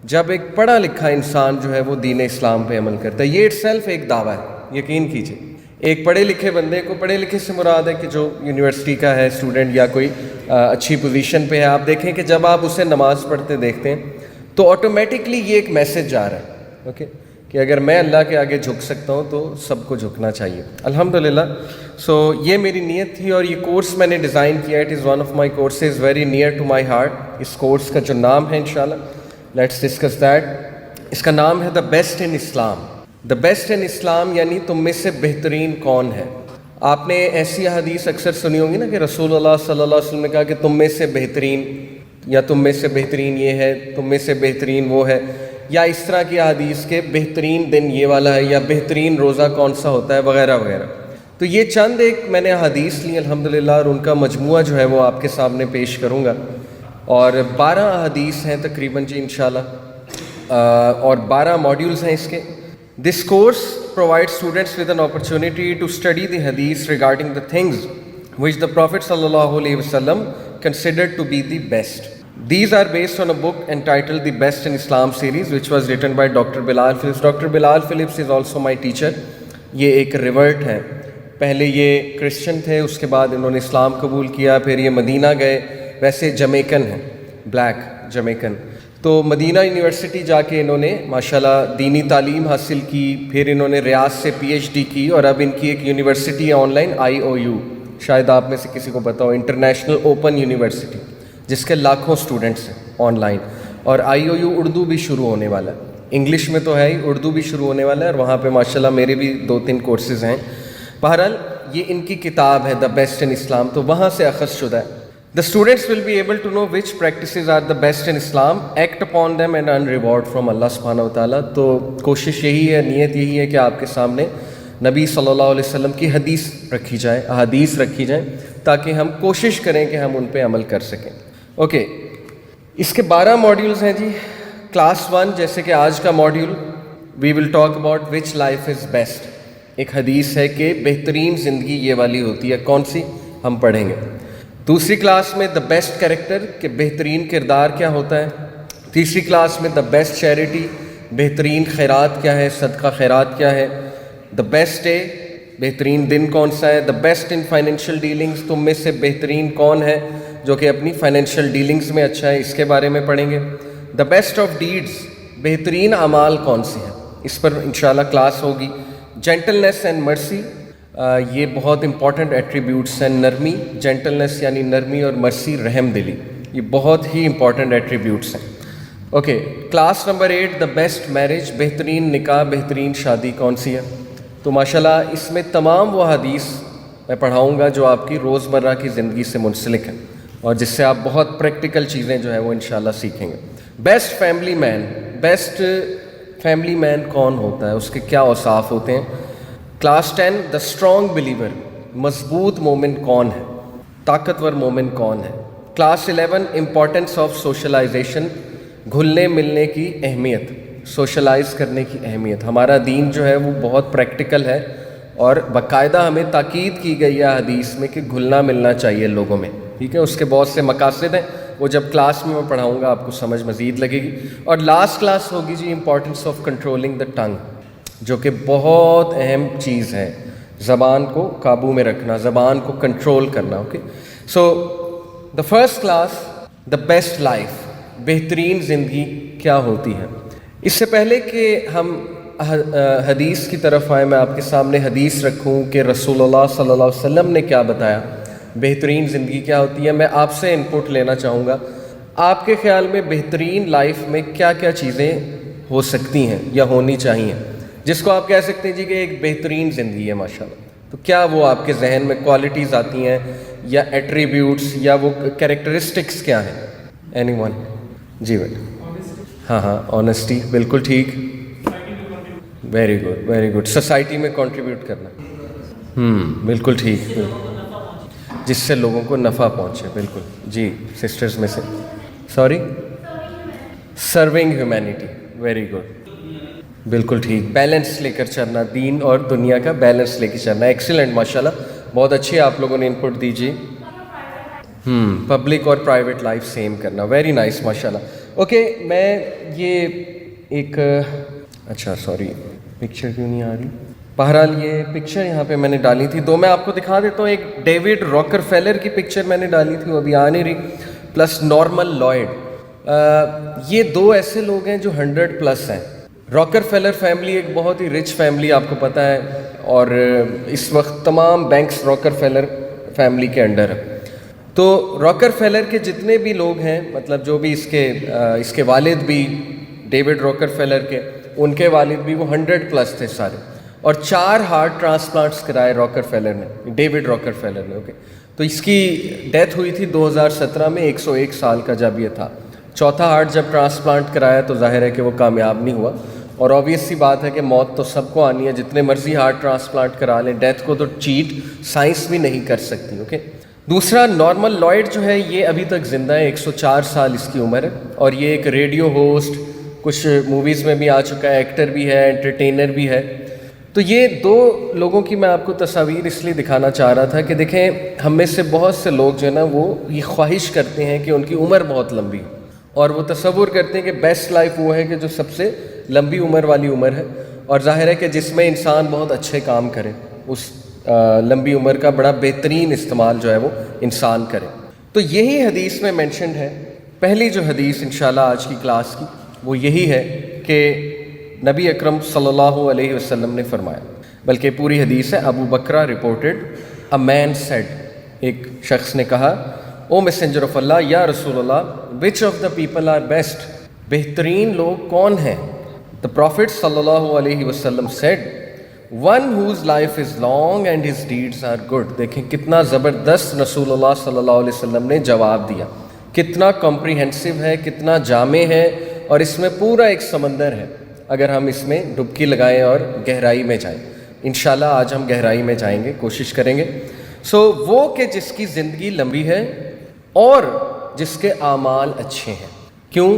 جب ایک پڑھا لکھا انسان جو ہے وہ دین اسلام پہ عمل کرتا ہے، یہ اٹ سیلف ایک دعویٰ ہے، یقین کیجیے. ایک پڑھے لکھے بندے کو، پڑھے لکھے سے مراد ہے کہ جو یونیورسٹی کا ہے اسٹوڈنٹ یا کوئی اچھی پوزیشن پہ ہے، آپ دیکھیں کہ جب آپ اسے نماز پڑھتے دیکھتے ہیں تو آٹومیٹکلی یہ ایک میسج جا رہا ہے، اوکے، کہ اگر میں اللہ کے آگے جھک سکتا ہوں تو سب کو جھکنا چاہیے. الحمدللہ. سو یہ میری نیت تھی اور یہ کورس میں نے ڈیزائن کیا. It is one of my courses very near to my heart. اس کورس کا جو نام ہے انشاءاللہ لیٹس ڈسکس دیٹ. اس کا نام ہے دا بیسٹ ان اسلام. دا بیسٹ ان اسلام یعنی تم میں سے بہترین کون ہے. آپ نے ایسی حدیث اکثر سنی ہوگی نا کہ رسول اللہ صلی اللہ علیہ وسلم نے کہا کہ تم میں سے بہترین، یا تم میں سے بہترین یہ ہے، تم میں سے بہترین وہ ہے، یا اس طرح کی حدیث کے بہترین دن یہ والا ہے، یا بہترین روزہ کون سا ہوتا ہے، وغیرہ وغیرہ. تو یہ چند ایک میں نے حدیث لی الحمدللہ، اور ان کا مجموعہ جو ہے وہ آپ کے سامنے پیش کروں گا. اور 12 حدیث ہیں تقریباً جی انشاءاللہ، اور 12 ماڈیولز ہیں اس کے. This course provides students with an opportunity to study the hadith regarding the things which the Prophet sallallahu alaihi wasallam considered to be the best. These are based on a book entitled The Best in Islam series, which was written by Dr. Bilal Phillips. Dr. Bilal Phillips is also my teacher. یہ ایک revert ہے. پہلے یہ Christian تھے، اس کے بعد انہوں نے اسلام قبول کیا، پھر یہ مدینہ گئے. ویسے جمیکن ہیں، بلیک جمیکن. تو مدینہ یونیورسٹی جا کے انہوں نے ماشاءاللہ دینی تعلیم حاصل کی، پھر انہوں نے ریاض سے PhD کی، اور اب ان کی ایک یونیورسٹی ہے آن لائن IOU، شاید آپ میں سے کسی کو پتا ہو، انٹرنیشنل اوپن یونیورسٹی، جس کے لاکھوں اسٹوڈنٹس ہیں آن لائن. اور IOU اردو بھی شروع ہونے والا ہے، انگلش میں تو ہے ہی، اردو بھی شروع ہونے والا ہے، اور وہاں پہ ماشاءاللہ میرے بھی 2-3 کورسز ہیں. بہرحال یہ ان کی کتاب ہے دا بیسٹ ان اسلام، تو وہاں سے اخذ شدہ ہے. The students will be able to know which practices are the best in Islam, act upon them and earn reward from Allah subhanahu wa ta'ala. تو کوشش یہی ہے، نیت یہی ہے کہ آپ کے سامنے نبی صلی اللہ علیہ وسلم کی حدیث رکھی جائے، احادیث رکھی جائیں، تاکہ ہم کوشش کریں کہ ہم ان پہ عمل کر سکیں. اوکے، اس کے 12 ماڈیولز ہیں جی. کلاس 1 جیسے کہ آج کا module we will talk about which life is best. ایک حدیث ہے کہ بہترین زندگی یہ والی ہوتی ہے، کون سی ہم پڑھیں گے. دوسری کلاس میں دا بیسٹ کریکٹر، کہ بہترین کردار کیا ہوتا ہے. تیسری کلاس میں دا بیسٹ چیریٹی، بہترین خیرات کیا ہے، صدقہ خیرات کیا ہے. دا بیسٹ ڈے، بہترین دن کون سا ہے. دا بیسٹ ان فائنینشیل ڈیلنگز، تم میں سے بہترین کون ہے جو کہ اپنی فائنینشیل ڈیلنگز میں اچھا ہے، اس کے بارے میں پڑھیں گے. دا بیسٹ آف ڈیڈز، بہترین اعمال کون سی ہیں، اس پر انشاءاللہ کلاس ہوگی. جینٹلنس اینڈ مرسی، یہ بہت امپورٹنٹ ایٹریبیوٹس ہیں. نرمی، جینٹلنس یعنی نرمی، اور مرسی رحم دلی، یہ بہت ہی امپورٹنٹ ایٹریبیوٹس ہیں. Okay, class number 8 the best marriage, بہترین نکاح، بہترین شادی کون سی ہے. تو ماشاءاللہ اس میں تمام وہ حدیث میں پڑھاؤں گا جو آپ کی روزمرہ کی زندگی سے منسلک ہیں، اور جس سے آپ بہت پریکٹیکل چیزیں جو ہیں وہ انشاءاللہ سیکھیں گے. Best family man, best family man کون ہوتا ہے، اس کے کیا اوصاف ہوتے ہیں. کلاس 10 دا اسٹرانگ بلیور، مضبوط مومن کون ہے، طاقتور مومن کون ہے. کلاس 11 امپورٹنس آف سوشلائزیشن، گھلنے ملنے کی اہمیت، سوشلائز کرنے کی اہمیت. ہمارا دین جو ہے وہ بہت پریکٹیکل ہے، اور باقاعدہ ہمیں تاکید کی گئی ہے حدیث میں کہ گھلنا ملنا چاہیے لوگوں میں، ٹھیک ہے. اس کے بہت سے مقاصد ہیں، وہ جب کلاس میں پڑھاؤں گا آپ کو سمجھ مزید لگے گی. اور لاسٹ کلاس ہوگی جی امپورٹنس آف کنٹرولنگ دا ٹنگ، جو کہ بہت اہم چیز ہے، زبان کو قابو میں رکھنا، زبان کو کنٹرول کرنا. Okay, so the first class the best life, بہترین زندگی کیا ہوتی ہے. اس سے پہلے کہ ہم حدیث کی طرف آئیں، میں آپ کے سامنے حدیث رکھوں کہ رسول اللہ صلی اللہ علیہ وسلم نے کیا بتایا، بہترین زندگی کیا ہوتی ہے. میں آپ سے انپٹ لینا چاہوں گا، آپ کے خیال میں بہترین لائف میں کیا کیا چیزیں ہو سکتی ہیں یا ہونی چاہیے، جس کو آپ کہہ سکتے ہیں جی کہ ایک بہترین زندگی ہے ماشاءاللہ. تو کیا وہ آپ کے ذہن میں کوالٹیز آتی ہیں یا ایٹریبیوٹس یا وہ کیریکٹرسٹکس کیا ہیں؟ Any one? جی بیٹا. ہاں، آنیسٹی، بالکل ٹھیک، very good very good. Society میں کنٹریبیوٹ کرنا، بالکل ٹھیک، جس سے لوگوں کو نفع پہنچے، بالکل. جی سسٹرز میں سے، sorry, serving humanity, very good, بالکل ٹھیک. بیلنس لے کر چلنا، دین اور دنیا کا بیلنس لے کے چلنا، ایکسیلنٹ ماشاءاللہ، بہت اچھی آپ لوگوں نے انپٹ دی جی. پبلک اور پرائیویٹ لائف سیم کرنا، ویری نائس ماشاءاللہ. اوکے میں یہ ایک اچھا سوری پکچر کیوں نہیں آ رہی، بہرحال یہ پکچر یہاں پہ میں نے ڈالی تھی، دو میں آپ کو دکھا دیتا ہوں. ایک ڈیوڈ راکر فیلر کی پکچر میں نے ڈالی تھی، وہ ابھی آ نہیں رہی، پلس نارمن لائڈ. یہ دو ایسے لوگ ہیں جو 100+ ہیں. راکر فیلر فیملی ایک بہت ہی رچ فیملی آپ کو پتہ ہے، اور اس وقت تمام بینکس راکر فیلر فیملی کے انڈر ہے. تو راکر فیلر کے جتنے بھی لوگ ہیں، مطلب جو بھی اس کے والد بھی ڈیوڈ راکر فیلر کے، ان کے والد بھی، وہ 100+ تھے سارے، اور 4 ہارٹ ٹرانسپلانٹس کرائے راکر فیلر نے، ڈیوڈ راکر فیلر نے. اوکے تو اس کی ڈیتھ ہوئی تھی 2017 میں، 101 سال کا جب یہ تھا. چوتھا ہارٹ جب ٹرانسپلانٹ کرایا تو ظاہر ہے کہ وہ کامیاب نہیں ہوا، اور آبویس سی بات ہے کہ موت تو سب کو آنی ہے، جتنے مرضی ہارٹ ٹرانسپلانٹ کرا لیں، ڈیتھ کو تو چیٹ سائنس بھی نہیں کر سکتی. اوکے دوسرا نارمن لائڈ جو ہے، یہ ابھی تک زندہ ہے، 104 سال اس کی عمر ہے، اور یہ ایک ریڈیو ہوسٹ، کچھ موویز میں بھی آ چکا ہے، ایکٹر بھی ہے، انٹرٹینر بھی ہے. تو یہ دو لوگوں کی میں آپ کو تصاویر اس لیے دکھانا چاہ رہا تھا کہ دیکھیں ہم میں سے بہت سے لوگ جو ہے نا وہ یہ خواہش کرتے ہیں کہ ان کی عمر بہت لمبی ہو، اور وہ تصور کرتے ہیں کہ بیسٹ لائف وہ ہے کہ جو سب سے لمبی عمر والی عمر ہے، اور ظاہر ہے کہ جس میں انسان بہت اچھے کام کرے، اس لمبی عمر کا بڑا بہترین استعمال جو ہے وہ انسان کرے. تو یہی حدیث میں مینشنڈ ہے. پہلی جو حدیث انشاءاللہ آج کی کلاس کی وہ یہی ہے کہ نبی اکرم صلی اللہ علیہ وسلم نے فرمایا، بلکہ پوری حدیث ہے. ابو بکرہ رپورٹڈ اے مین سیڈ، ایک شخص نے کہا، او میسنجر آف اللہ، یا رسول Allah, which of the people are best, بہترین لوگ کون ہیں؟ دا پروفٹ صلی اللہ علیہ وسلم said, one whose life is long and his deeds are good. دیکھیں کتنا زبردست رسول اللہ صلی اللہ علیہ وسلم نے جواب دیا، کتنا کمپریہنسو ہے، کتنا جامع ہے، اور اس میں پورا ایک سمندر ہے اگر ہم اس میں ڈبکی لگائیں اور گہرائی میں جائیں. انشاءاللہ آج ہم گہرائی میں جائیں گے، کوشش کریں گے. وہ کہ جس کی زندگی لمبی ہے اور جس کے اعمال اچھے ہیں. کیوں؟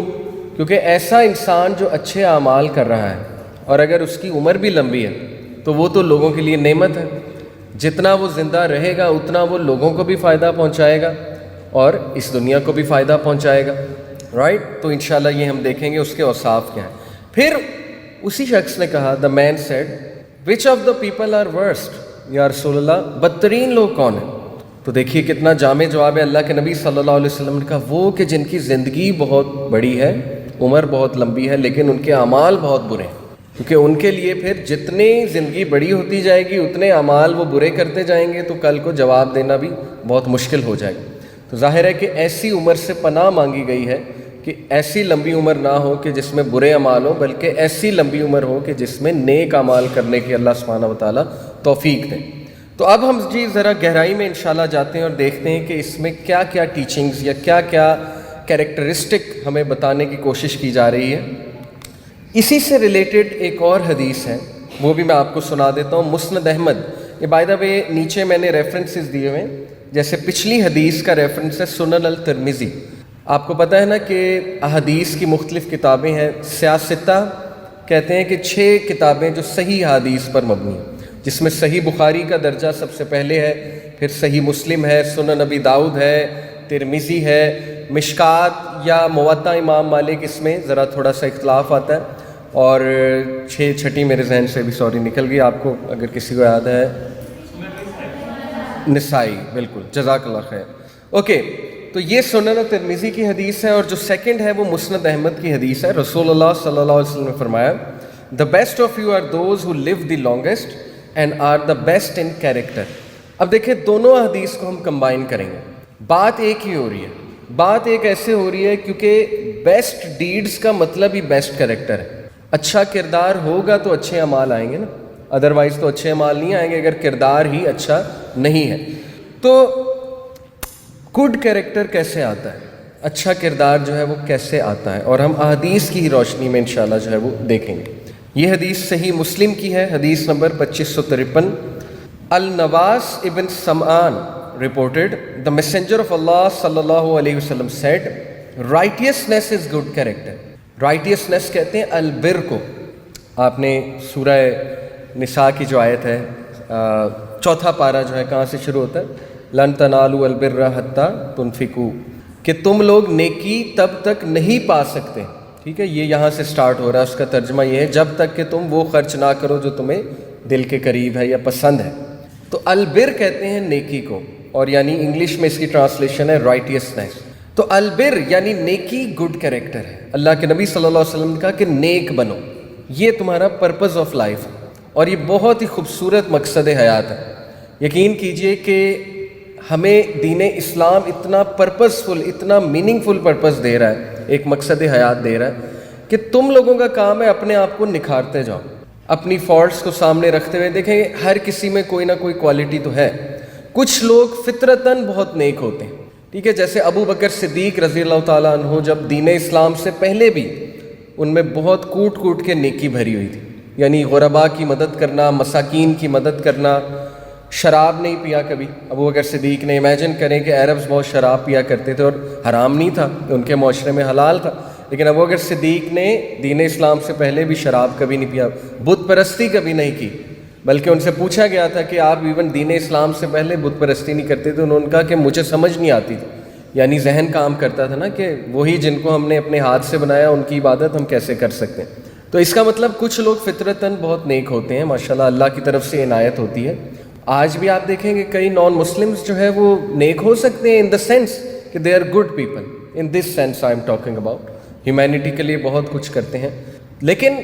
کیونکہ ایسا انسان جو اچھے اعمال کر رہا ہے اور اگر اس کی عمر بھی لمبی ہے تو وہ تو لوگوں کے لیے نعمت ہے. جتنا وہ زندہ رہے گا اتنا وہ لوگوں کو بھی فائدہ پہنچائے گا اور اس دنیا کو بھی فائدہ پہنچائے گا. رائٹ؟ تو انشاءاللہ یہ ہم دیکھیں گے اس کے اوصاف کیا ہیں. پھر اسی شخص نے کہا، the man said, which of the people are worst, یا رسول اللہ بدترین لوگ کون ہیں؟ تو دیکھیے کتنا جامع جواب ہے. اللہ کے نبی صلی اللہ علیہ وسلم نے کہا وہ کہ جن کی زندگی بہت بڑی ہے، عمر بہت لمبی ہے، لیکن ان کے اعمال بہت برے ہیں. کیونکہ ان کے لیے پھر جتنی زندگی بڑی ہوتی جائے گی اتنے اعمال وہ برے کرتے جائیں گے، تو کل کو جواب دینا بھی بہت مشکل ہو جائے گا. تو ظاہر ہے کہ ایسی عمر سے پناہ مانگی گئی ہے کہ ایسی لمبی عمر نہ ہو کہ جس میں برے اعمال ہوں، بلکہ ایسی لمبی عمر ہو کہ جس میں نیک اعمال کرنے کی اللہ سبحانہ و تعالیٰ توفیق دیں. تو اب ہم جی ذرا گہرائی میں انشاءاللہ جاتے ہیں اور دیکھتے ہیں کہ اس میں کیا کیا ٹیچنگز یا کیا کیا کیریکٹرسٹک ہمیں بتانے کی کوشش کی جا رہی ہے. اسی سے ریلیٹڈ ایک اور حدیث ہے، وہ بھی میں آپ کو سنا دیتا ہوں. مسند احمد، یہ بائی دا وے نیچے میں نے ریفرنسز دیے ہوئے، جیسے پچھلی حدیث کا ریفرنس ہے سنن الترمذی. آپ کو پتہ ہے نا کہ احادیث کی مختلف کتابیں ہیں، سیاستہ کہتے ہیں کہ 6 کتابیں جو صحیح حدیث پر مبنی ہیں، جس میں صحیح بخاری کا درجہ سب سے پہلے ہے، پھر صحیح مسلم ہے، سنن ابی داؤد ہے، ترمذی ہے، مشکات یا موطا امام مالک، اس میں ذرا تھوڑا سا اختلاف آتا ہے، اور چھٹی میرے ذہن سے بھی سوری نکل گئی، آپ کو اگر کسی کو یاد ہے، نسائی، بالکل، جزاک اللہ خیر. اوکے تو یہ سنن ترمذی کی حدیث ہے، اور جو سیکنڈ ہے وہ مسند احمد کی حدیث ہے. رسول اللہ صلی اللہ علیہ وسلم نے فرمایا، the best of you are those who live the longest and are the best in character. اب دیکھیں دونوں حدیث کو ہم کمبائن کریں گے، بات ایک ہی ہو رہی ہے. بات ایک ایسے ہو رہی ہے کیونکہ بیسٹ ڈیڈز کا مطلب ہی بیسٹ کیریکٹر ہے. اچھا کردار ہوگا تو اچھے اعمال آئیں گے نا، ادروائز تو اچھے اعمال نہیں آئیں گے اگر کردار ہی اچھا نہیں ہے. تو گڈ کیریکٹر کیسے آتا ہے، اچھا کردار جو ہے وہ کیسے آتا ہے، اور ہم احادیث کی ہی روشنی میں انشاءاللہ جو ہے وہ دیکھیں گے. یہ حدیث صحیح مسلم کی ہے، حدیث نمبر 2553. النواس ابن سمعان reported, the messenger of Allah sallallahu alayhi wasallam said, righteousness is good character. righteousness کہتے ہیں البر کو. آپ نے سورہ نساء کی جو آیت ہے، چوتھا پارہ جو ہے، کہاں سے شروع ہوتا ہے؟ لن تنالوا البر حتی تنفقوا کہ تم لوگ نیکی تب تک نہیں پا سکتے. ٹھیک ہے, یہ یہاں سے سٹارٹ ہو رہا ہے. اس کا ترجمہ یہ ہے جب تک کہ تم وہ خرچ نہ کرو جو تمہیں دل کے قریب ہے یا پسند ہے. تو البر کہتے ہیں نیکی کو, اور یعنی انگلش میں اس کی ٹرانسلیشن ہے رائٹیسنیس. تو البر یعنی نیکی گڈ کیریکٹر ہے. اللہ کے نبی صلی اللہ علیہ وسلم نے کہا کہ نیک بنو, یہ تمہارا پرپز آف لائف ہے, اور یہ بہت ہی خوبصورت مقصد حیات ہے. یقین کیجئے کہ ہمیں دین اسلام اتنا پرپزفل, اتنا میننگ فل پرپز دے رہا ہے, ایک مقصد حیات دے رہا ہے کہ تم لوگوں کا کام ہے اپنے آپ کو نکھارتے جاؤ, اپنی فالٹس کو سامنے رکھتے ہوئے. دیکھیں ہر کسی میں کوئی نہ کوئی کوالٹی تو ہے. کچھ لوگ فطرتاً بہت نیک ہوتے ہیں, ٹھیک ہے, جیسے ابو بکر صدیق رضی اللہ تعالیٰ عنہ جب دین اسلام سے پہلے بھی ان میں بہت کوٹ کوٹ کے نیکی بھری ہوئی تھی, یعنی غرباء کی مدد کرنا, مساکین کی مدد کرنا. شراب نہیں پیا کبھی ابو بکر صدیق نے. امیجن کریں کہ عربز بہت شراب پیا کرتے تھے اور حرام نہیں تھا, ان کے معاشرے میں حلال تھا, لیکن ابو بکر صدیق نے دین اسلام سے پہلے بھی شراب کبھی نہیں پیا, بت پرستی کبھی نہیں کی. بلکہ ان سے پوچھا گیا تھا کہ آپ ایون دین اسلام سے پہلے بت پرستی نہیں کرتے تھے؟ انہوں نے کہا کہ مجھے سمجھ نہیں آتی تھی. یعنی ذہن کام کرتا تھا نا کہ وہی جن کو ہم نے اپنے ہاتھ سے بنایا ان کی عبادت ہم کیسے کر سکتے ہیں. تو اس کا مطلب کچھ لوگ فطرتاً بہت نیک ہوتے ہیں, ماشاءاللہ اللہ کی طرف سے عنایت ہوتی ہے. آج بھی آپ دیکھیں کہ کئی نان مسلمز جو ہے وہ نیک ہو سکتے ہیں ان دا سینس کہ they are good people. In this sense I am talking about, humanity کے لیے بہت کچھ کرتے ہیں. لیکن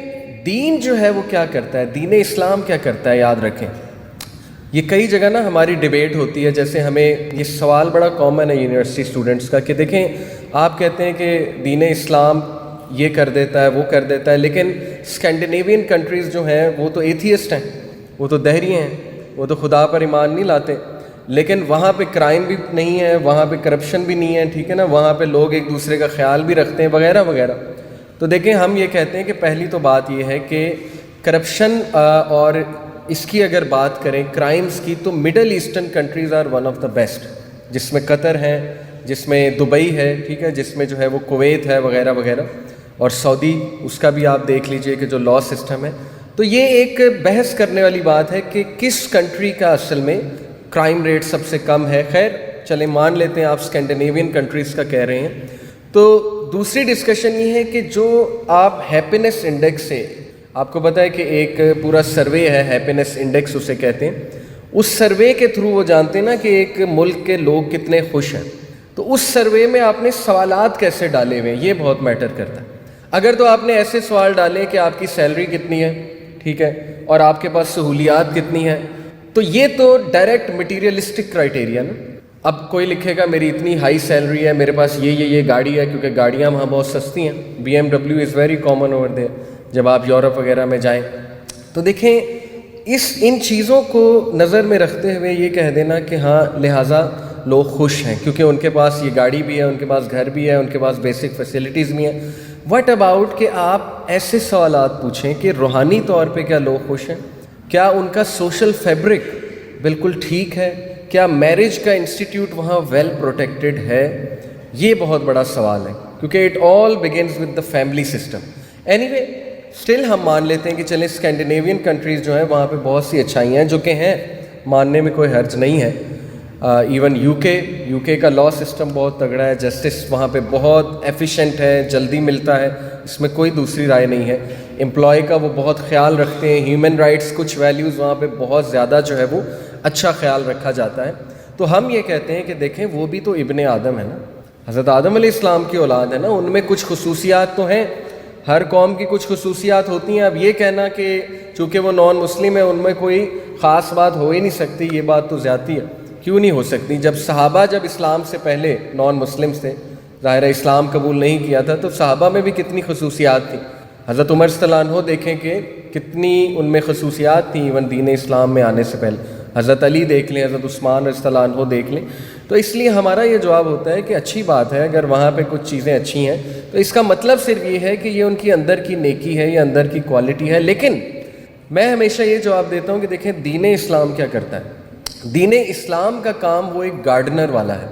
دین جو ہے وہ کیا کرتا ہے, دین اسلام کیا کرتا ہے, یاد رکھیں. یہ کئی جگہ نا ہماری ڈیبیٹ ہوتی ہے, جیسے ہمیں یہ سوال بڑا کامن ہے یونیورسٹی اسٹوڈنٹس کا کہ دیکھیں آپ کہتے ہیں کہ دین اسلام یہ کر دیتا ہے وہ کر دیتا ہے, لیکن اسکینڈینیوین کنٹریز جو ہیں وہ تو ایتھیسٹ ہیں, وہ تو دہری ہیں, وہ تو خدا پر ایمان نہیں لاتے, لیکن وہاں پہ کرائم بھی نہیں ہے, وہاں پہ کرپشن بھی نہیں ہے, ٹھیک ہے نا, وہاں پہ لوگ ایک دوسرے کا خیال بھی رکھتے ہیں وغیرہ وغیرہ. تو دیکھیں ہم یہ کہتے ہیں کہ پہلی تو بات یہ ہے کہ کرپشن اور اس کی اگر بات کریں کرائمز کی, تو middle eastern countries are one of the best, جس میں قطر ہے, جس میں دبئی ہے, ٹھیک ہے, جس میں جو ہے وہ کویت ہے وغیرہ وغیرہ, اور سعودی, اس کا بھی آپ دیکھ لیجئے کہ جو لا سسٹم ہے. تو یہ ایک بحث کرنے والی بات ہے کہ کس کنٹری کا اصل میں کرائم ریٹ سب سے کم ہے. خیر چلیں مان لیتے ہیں آپ اسکینڈینیوین کنٹریز کا کہہ رہے ہیں. تو دوسری ڈسکشن یہ ہے کہ جو آپ ہیپینس انڈیکس سے, آپ کو پتہ ہے کہ ایک پورا سروے ہے ہیپینس انڈیکس اسے کہتے ہیں, اس سروے کے تھرو وہ جانتے ہیں نا کہ ایک ملک کے لوگ کتنے خوش ہیں. تو اس سروے میں آپ نے سوالات کیسے ڈالے ہوئے ہیں یہ بہت میٹر کرتا ہے. اگر تو آپ نے ایسے سوال ڈالے کہ آپ کی سیلری کتنی ہے, ٹھیک ہے, اور آپ کے پاس سہولیات کتنی ہیں, تو یہ تو ڈائریکٹ مٹیریلسٹک کرائٹیریا نا. اب کوئی لکھے گا میری اتنی ہائی سیلری ہے, میرے پاس یہ گاڑی ہے, کیونکہ گاڑیاں وہاں بہت سستی ہیں, BMW is very common over there جب آپ یورپ وغیرہ میں جائیں. تو دیکھیں ان چیزوں کو نظر میں رکھتے ہوئے یہ کہہ دینا کہ ہاں لہٰذا لوگ خوش ہیں کیونکہ ان کے پاس یہ گاڑی بھی ہے, ان کے پاس گھر بھی ہے, ان کے پاس بیسک فیسلٹیز بھی ہیں. وٹ اباؤٹ کہ آپ ایسے سوالات پوچھیں کہ روحانی طور پہ کیا لوگ خوش ہیں, کیا ان کا سوشل فیبرک بالکل ٹھیک ہے, کیا میرج کا انسٹیٹیوٹ وہاں ویل پروٹیکٹڈ ہے. یہ بہت بڑا سوال ہے کیونکہ it all begins with the family system. Any way still ہم مان لیتے ہیں کہ چلیں اسکینڈینیوین کنٹریز جو ہیں وہاں پہ بہت سی اچھائیاں ہیں, جو کہ ہیں, ماننے میں کوئی حرج نہیں ہے. ایون یو کے کا لا سسٹم بہت تگڑا ہے, جسٹس وہاں پہ بہت ایفیشینٹ ہے, جلدی ملتا ہے, اس میں کوئی دوسری رائے نہیں ہے. امپلائی کا وہ بہت خیال رکھتے ہیں, ہیومن رائٹس کچھ ویلیوز وہاں پہ بہت زیادہ جو ہے وہ اچھا خیال رکھا جاتا ہے. تو ہم یہ کہتے ہیں کہ دیکھیں وہ بھی تو ابن آدم ہے نا, حضرت آدم علیہ السلام کی اولاد ہے نا, ان میں کچھ خصوصیات تو ہیں, ہر قوم کی کچھ خصوصیات ہوتی ہیں. اب یہ کہنا کہ چونکہ وہ نان مسلم ہے ان میں کوئی خاص بات ہو ہی نہیں سکتی, یہ بات تو زیادتی ہے. کیوں نہیں ہو سکتی؟ جب صحابہ جب اسلام سے پہلے نان مسلمس تھے, ظاہر اسلام قبول نہیں کیا تھا, تو صحابہ میں بھی کتنی خصوصیات تھیں. حضرت عمر رضی اللہ عنہ دیکھیں کہ کتنی ان میں خصوصیات تھیں ایون دین اسلام میں آنے سے پہلے. حضرت علی دیکھ لیں, حضرت عثمان رضی اللہ عنہ دیکھ لیں. تو اس لیے ہمارا یہ جواب ہوتا ہے کہ اچھی بات ہے اگر وہاں پہ کچھ چیزیں اچھی ہیں, تو اس کا مطلب صرف یہ ہے کہ یہ ان کی اندر کی نیکی ہے, یہ اندر کی کوالٹی ہے. لیکن میں ہمیشہ یہ جواب دیتا ہوں کہ دیکھیں دین اسلام کیا کرتا ہے. دین اسلام کا کام وہ ایک گارڈنر والا ہے.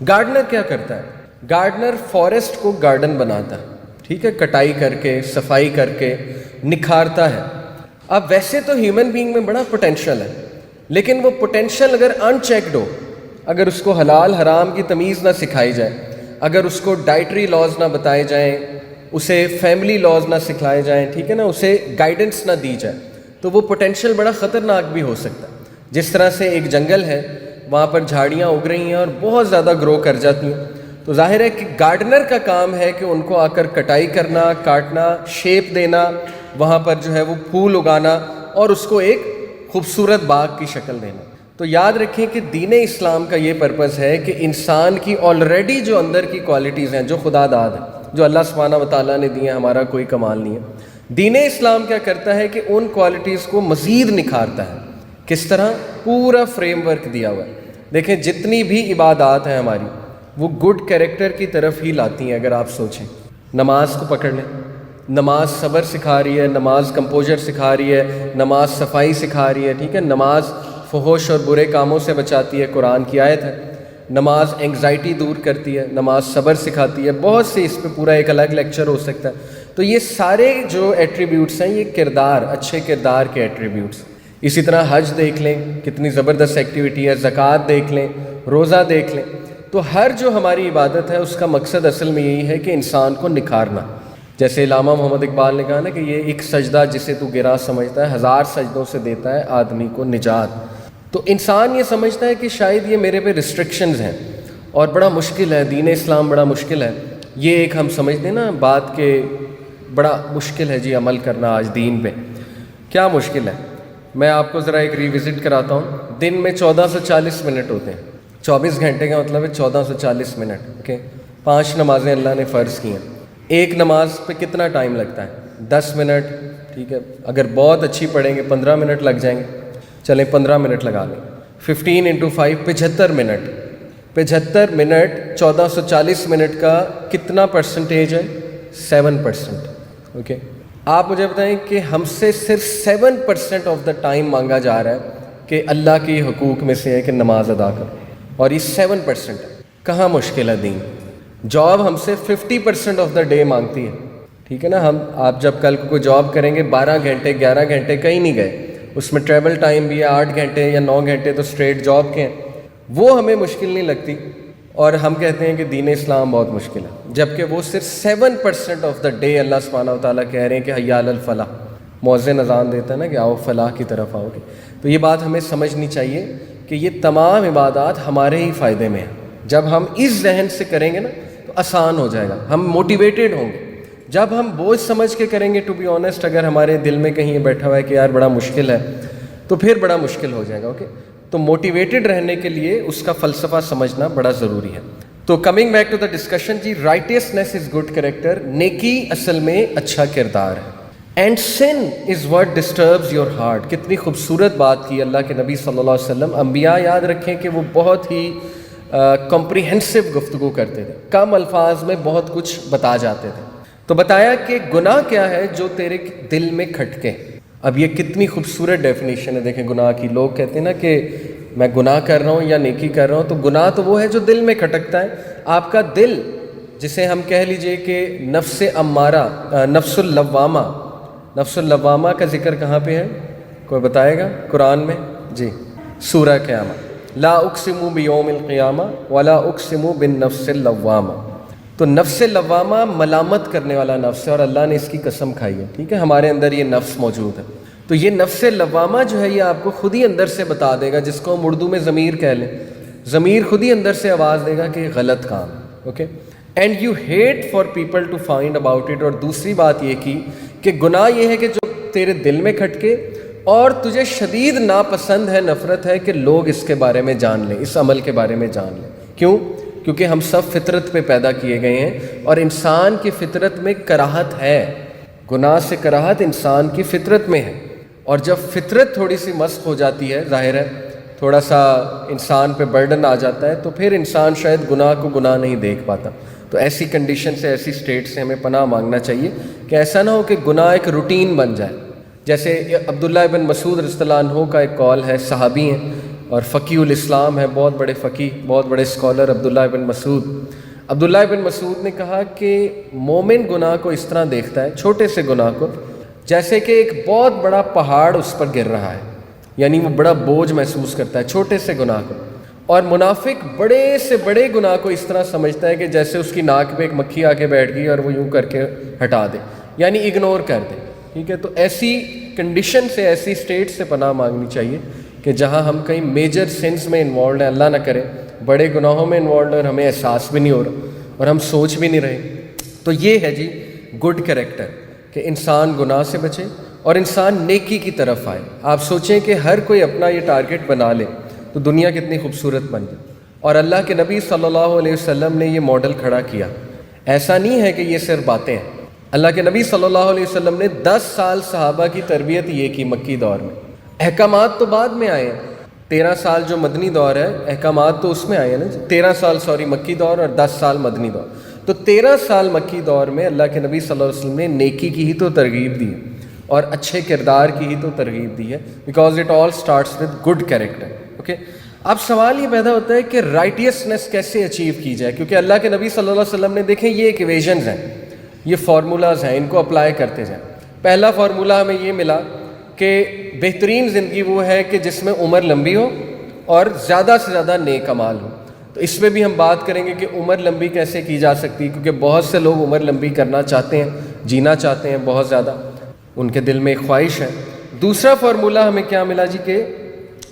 گارڈنر کیا کرتا ہے؟ گارڈنر فارسٹ کو گارڈن بناتا ہے, ٹھیک ہے, کٹائی کر کے, صفائی کر کے نکھارتا ہے. اب ویسے تو ہیومن بینگ میں بڑا پوٹینشیل ہے, لیکن وہ پوٹینشیل اگر ان چیکڈ ہو, اگر اس کو حلال حرام کی تمیز نہ سکھائی جائے, اگر اس کو ڈائٹری لاز نہ بتائے جائیں، اسے فیملی لاز نہ سکھلائے جائیں، ٹھیک ہے نا، اسے گائیڈنس نہ دی جائے، تو وہ پوٹینشیل بڑا خطرناک بھی ہو سکتا ہے۔ جس طرح سے ایک جنگل ہے، وہاں پر جھاڑیاں اگ رہی ہیں اور بہت زیادہ گرو کر جاتی ہیں، تو ظاہر ہے کہ گارڈنر کا کام ہے کہ ان کو آ کر کٹائی کرنا، کاٹنا، شیپ دینا، وہاں پر جو ہے وہ پھول اگانا اور اس کو ایک خوبصورت باغ کی شکل دینا۔ تو یاد رکھیں کہ دین اسلام کا یہ پرپس ہے کہ انسان کی آلریڈی جو اندر کی کوالٹیز ہیں، جو خدا داد ہیں، جو اللہ سبحانہ و تعالیٰ نے دی ہیں، ہمارا کوئی کمال نہیں ہے، دین اسلام کیا کرتا ہے کہ ان کوالٹیز کو مزید نکھارتا ہے۔ کس طرح؟ پورا فریم ورک دیا ہوا ہے۔ دیکھیں جتنی بھی عبادات ہیں ہماری، وہ گڈ کیریکٹر کی طرف ہی لاتی ہیں۔ اگر آپ سوچیں، نماز کو پکڑ لیں، نماز صبر سکھا رہی ہے، نماز کمپوزر سکھا رہی ہے، نماز صفائی سکھا رہی ہے، ٹھیک ہے، نماز فحش اور برے کاموں سے بچاتی ہے، قرآن کی آیت ہے، نماز انگزائٹی دور کرتی ہے، نماز صبر سکھاتی ہے، بہت سے، اس پہ پورا ایک الگ لیکچر ہو سکتا ہے۔ تو یہ سارے جو ایٹریبیوٹس ہیں، یہ کردار، اچھے کردار کے ایٹریبیوٹس۔ اسی طرح حج دیکھ لیں، کتنی زبردست ایکٹیویٹی ہے، زکوٰۃ دیکھ لیں، روزہ دیکھ لیں۔ تو ہر جو ہماری عبادت ہے اس کا مقصد اصل میں یہی ہے کہ انسان کو نکھارنا۔ جیسے علامہ محمد اقبال نے کہا نا کہ یہ ایک سجدہ جسے تو گرا سمجھتا ہے، 1000 سجدوں سے دیتا ہے آدمی کو نجات۔ تو انسان یہ سمجھتا ہے کہ شاید یہ میرے پہ ریسٹرکشنز ہیں اور بڑا مشکل ہے، دین اسلام بڑا مشکل ہے۔ یہ ایک ہم سمجھتے ہیں نا بات کہ بڑا مشکل ہے جی عمل کرنا آج دین پہ۔ کیا مشکل ہے؟ میں آپ کو ذرا ایک ریوزٹ کراتا ہوں۔ دن میں 1440 منٹ ہوتے ہیں، 24 گھنٹے کا مطلب ہے 1440 منٹ، اوکے۔ 5 نمازیں اللہ نے فرض کی ہیں۔ ایک نماز پہ کتنا ٹائم لگتا ہے؟ 10 منٹ، ٹھیک ہے۔ اگر بہت اچھی پڑھیں گے 15 منٹ لگ جائیں گے، چلیں 15 منٹ لگا لیں۔ 15 × 5 75 منٹ، 75 منٹ 1440 منٹ کا کتنا پرسنٹیج ہے؟ 7%، اوکے۔ آپ مجھے بتائیں کہ ہم سے صرف 7% آف دا ٹائم مانگا جا رہا ہے کہ اللہ کے حقوق میں سے ہے کہ نماز ادا کرو، اور یہ 7% ہے۔ کہاں مشکل ہے دین؟ جاب ہم سے 50% آف دا ڈے مانگتی ہے، ٹھیک ہے نا۔ آپ جب کل کو کوئی جاب کریں گے 12 گھنٹے 11 گھنٹے کہیں نہیں گئے، اس میں ٹریول ٹائم بھی ہے، 8 گھنٹے یا 9 گھنٹے تو اسٹریٹ جاب کے ہیں، وہ ہمیں مشکل نہیں لگتی، اور ہم کہتے ہیں کہ دین اسلام بہت مشکل ہے، جبکہ وہ صرف 7% آف دا ڈے اللہ سبحانہ و تعالیٰ کہہ رہے ہیں کہ حی علی الفلاح، مؤذن اذان دیتا ہے نا کہ آؤ فلاح کی طرف آؤ گے۔ تو یہ بات ہمیں سمجھنی چاہیے کہ یہ تمام عبادات ہمارے ہی فائدے میں ہیں۔ جب ہم اس ذہن سے کریں گے نا تو آسان ہو جائے گا، ہم موٹیویٹڈ ہوں گے۔ جب ہم بوجھ سمجھ کے کریں گے، ٹو بی آنیسٹ، اگر ہمارے دل میں کہیں بیٹھا ہوا ہے کہ یار بڑا مشکل ہے، تو پھر بڑا مشکل ہو جائے گا، اوکے۔ تو موٹیویٹڈ رہنے کے لیے اس کا فلسفہ سمجھنا بڑا ضروری ہے۔ تو coming back to the discussion جی، رائٹیسنیس از گڈ کریکٹر، نیکی اصل میں اچھا کردار ہے۔ And sin is what disturbs your heart, کتنی خوبصورت بات کی اللہ کے نبی صلی اللہ علیہ وسلم۔ انبیاء یاد رکھیں کہ وہ بہت ہی کمپریہنسو گفتگو کرتے تھے، کم الفاظ میں بہت کچھ بتا جاتے تھے۔ تو بتایا کہ گناہ کیا ہے؟ جو تیرے دل میں کھٹکے۔ اب یہ کتنی خوبصورت ڈیفینیشن ہے، دیکھیں گناہ کی۔ لوگ کہتے ہیں نا کہ میں گناہ کر رہا ہوں یا نیکی کر رہا ہوں، تو گناہ تو وہ ہے جو دل میں کھٹکتا ہے۔ آپ کا دل، جسے ہم کہہ لیجئے کہ نفس امارہ، نفس اللوامہ، نفس اللوامہ کا ذکر کہاں پہ ہے؟ کوئی بتائے گا قرآن میں؟ جی، سورہ قیامہ، لا اقسم بیوم القیامہ ولا اقسم بالنفس اللوامہ۔ تو نفس لوامہ ملامت کرنے والا نفس ہے، اور اللہ نے اس کی قسم کھائی ہے، ٹھیک ہے، ہمارے اندر یہ نفس موجود ہے۔ تو یہ نفس لوامہ جو ہے یہ آپ کو خود ہی اندر سے بتا دے گا، جس کو ہم اردو میں ضمیر کہہ لیں۔ ضمیر خود ہی اندر سے آواز دے گا کہ غلط کام، okay. And you hate for people to find about it. اور دوسری بات یہ کی کہ گناہ یہ ہے کہ جو تیرے دل میں کھٹکے، اور تجھے شدید ناپسند ہے، نفرت ہے کہ لوگ اس کے بارے میں جان لیں، اس عمل کے بارے میں جان لیں۔ کیوں؟ کیونکہ ہم سب فطرت پہ پیدا کیے گئے ہیں، اور انسان کی فطرت میں کراہت ہے، گناہ سے کراہت انسان کی فطرت میں ہے۔ اور جب فطرت تھوڑی سی مسخ ہو جاتی ہے، ظاہر ہے تھوڑا سا انسان پہ برڈن آ جاتا ہے، تو پھر انسان شاید گناہ کو گناہ نہیں دیکھ پاتا۔ تو ایسی کنڈیشن سے، ایسی سٹیٹ سے ہمیں پناہ مانگنا چاہیے کہ ایسا نہ ہو کہ گناہ ایک روٹین بن جائے۔ جیسے عبداللہ ابن مسعود رضی اللہ عنہ کا ایک قول ہے، صحابی ہیں اور فقیہ الاسلام ہے، بہت بڑے فقیہ، بہت بڑے اسکالر عبداللہ ابن مسعود۔ عبداللہ ابن مسعود نے کہا کہ مومن گناہ کو اس طرح دیکھتا ہے، چھوٹے سے گناہ کو، جیسے کہ ایک بہت بڑا پہاڑ اس پر گر رہا ہے، یعنی وہ بڑا بوجھ محسوس کرتا ہے چھوٹے سے گناہ کو، اور منافق بڑے سے بڑے گناہ کو اس طرح سمجھتا ہے کہ جیسے اس کی ناک پہ ایک مکھی آ کے بیٹھ گئی اور وہ یوں کر کے ہٹا دے، یعنی اگنور کر دے، ٹھیک ہے. تو ایسی کنڈیشن سے، ایسی اسٹیٹ سے پناہ مانگنی چاہیے کہ جہاں ہم کہیں میجر سنس میں انوالوڈ ہیں، اللہ نہ کرے بڑے گناہوں میں انوالوڈ ہیں اور ہمیں احساس بھی نہیں ہو رہا اور ہم سوچ بھی نہیں رہے. تو یہ ہے جی گڈ کریکٹر، کہ انسان گناہ سے بچے اور انسان نیکی کی طرف آئے. آپ سوچیں کہ ہر کوئی اپنا یہ ٹارگٹ بنا لے تو دنیا کتنی خوبصورت بن جائے. اور اللہ کے نبی صلی اللہ علیہ وسلم نے یہ ماڈل کھڑا کیا. ایسا نہیں ہے کہ یہ صرف باتیں ہیں. اللہ کے نبی صلی اللہ علیہ وسلم نے 10 سال صحابہ کی تربیت یہ کی مکی دور میں. احکامات تو بعد میں آئے ہیں، 13 سال جو مدنی دور ہے احکامات تو اس میں آئے ہیں نا، 13 سال مکی دور اور 10 سال مدنی دور. تو 13 سال مکی دور میں اللہ کے نبی صلی اللہ علیہ وسلم نے نیکی کی ہی تو ترغیب دی اور اچھے کردار کی ہی تو ترغیب دی ہے، because it all starts with good character. Okay, اب سوال یہ پیدا ہوتا ہے کہ رائٹیسنس کیسے اچیو کی جائے، کیونکہ اللہ کے نبی صلی اللہ علیہ وسلم نے دیکھیں یہ ایکویژنز ہیں، یہ فارمولاز ہیں، ان کو اپلائی کرتے جائیں. پہلا فارمولا ہمیں یہ ملا کہ بہترین زندگی وہ ہے کہ جس میں عمر لمبی ہو اور زیادہ سے زیادہ نیک اعمال ہو. تو اس میں بھی ہم بات کریں گے کہ عمر لمبی کیسے کی جا سکتی، کیونکہ بہت سے لوگ عمر لمبی کرنا چاہتے ہیں، جینا چاہتے ہیں بہت زیادہ، ان کے دل میں ایک خواہش ہے. دوسرا فارمولا ہمیں کیا ملا جی، کہ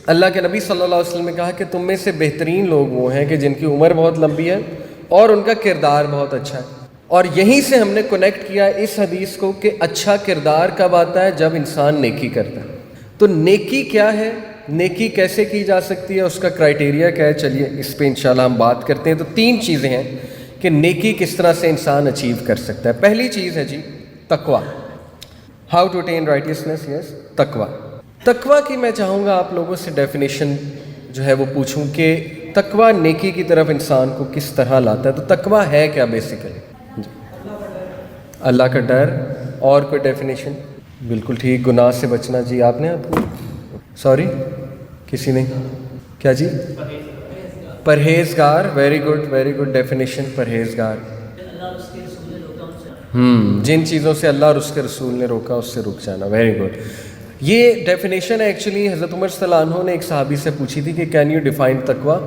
اللہ کے نبی صلی اللہ علیہ وسلم نے کہا کہ تم میں سے بہترین لوگ وہ ہیں کہ جن کی عمر بہت لمبی ہے اور ان کا کردار بہت اچھا ہے. اور یہیں سے ہم نے کنیکٹ کیا اس حدیث کو کہ اچھا کردار کب آتا ہے، جب انسان نیکی کرتا ہے. تو نیکی کیا ہے، نیکی کیسے کی جا سکتی ہے، اس کا کرائٹیریا کیا ہے، چلیے اس پہ انشاءاللہ ہم بات کرتے ہیں. تو 3 چیزیں ہیں کہ نیکی کس طرح سے انسان اچیو کر سکتا ہے. پہلی چیز ہے جی تقویٰ. ہاؤ ٹو اٹین رائٹیسنس، یس تقویٰ. تقویٰ کی میں چاہوں گا آپ لوگوں سے ڈیفینیشن جو ہے وہ پوچھوں کہ تقویٰ نیکی کی طرف انسان کو کس طرح لاتا ہے. تو تقویٰ ہے کیا بیسیکلی؟ اللہ کا ڈر. اور کوئی ڈیفینیشن؟ بالکل ٹھیک، گناہ سے بچنا. جی آپ نے، آپ کو سوری کسی نے کیا جی؟ پرہیزگار. Very good definition. پرہیزگار، جن چیزوں سے اللہ اور اس کے رسول نے روکا اس سے رک جانا. Very good. یہ ڈیفینیشن ایکچولی حضرت عمر صلی اللہ عنہ نے ایک صحابی سے پوچھی تھی کہ کین یو ڈیفائن تقویٰ.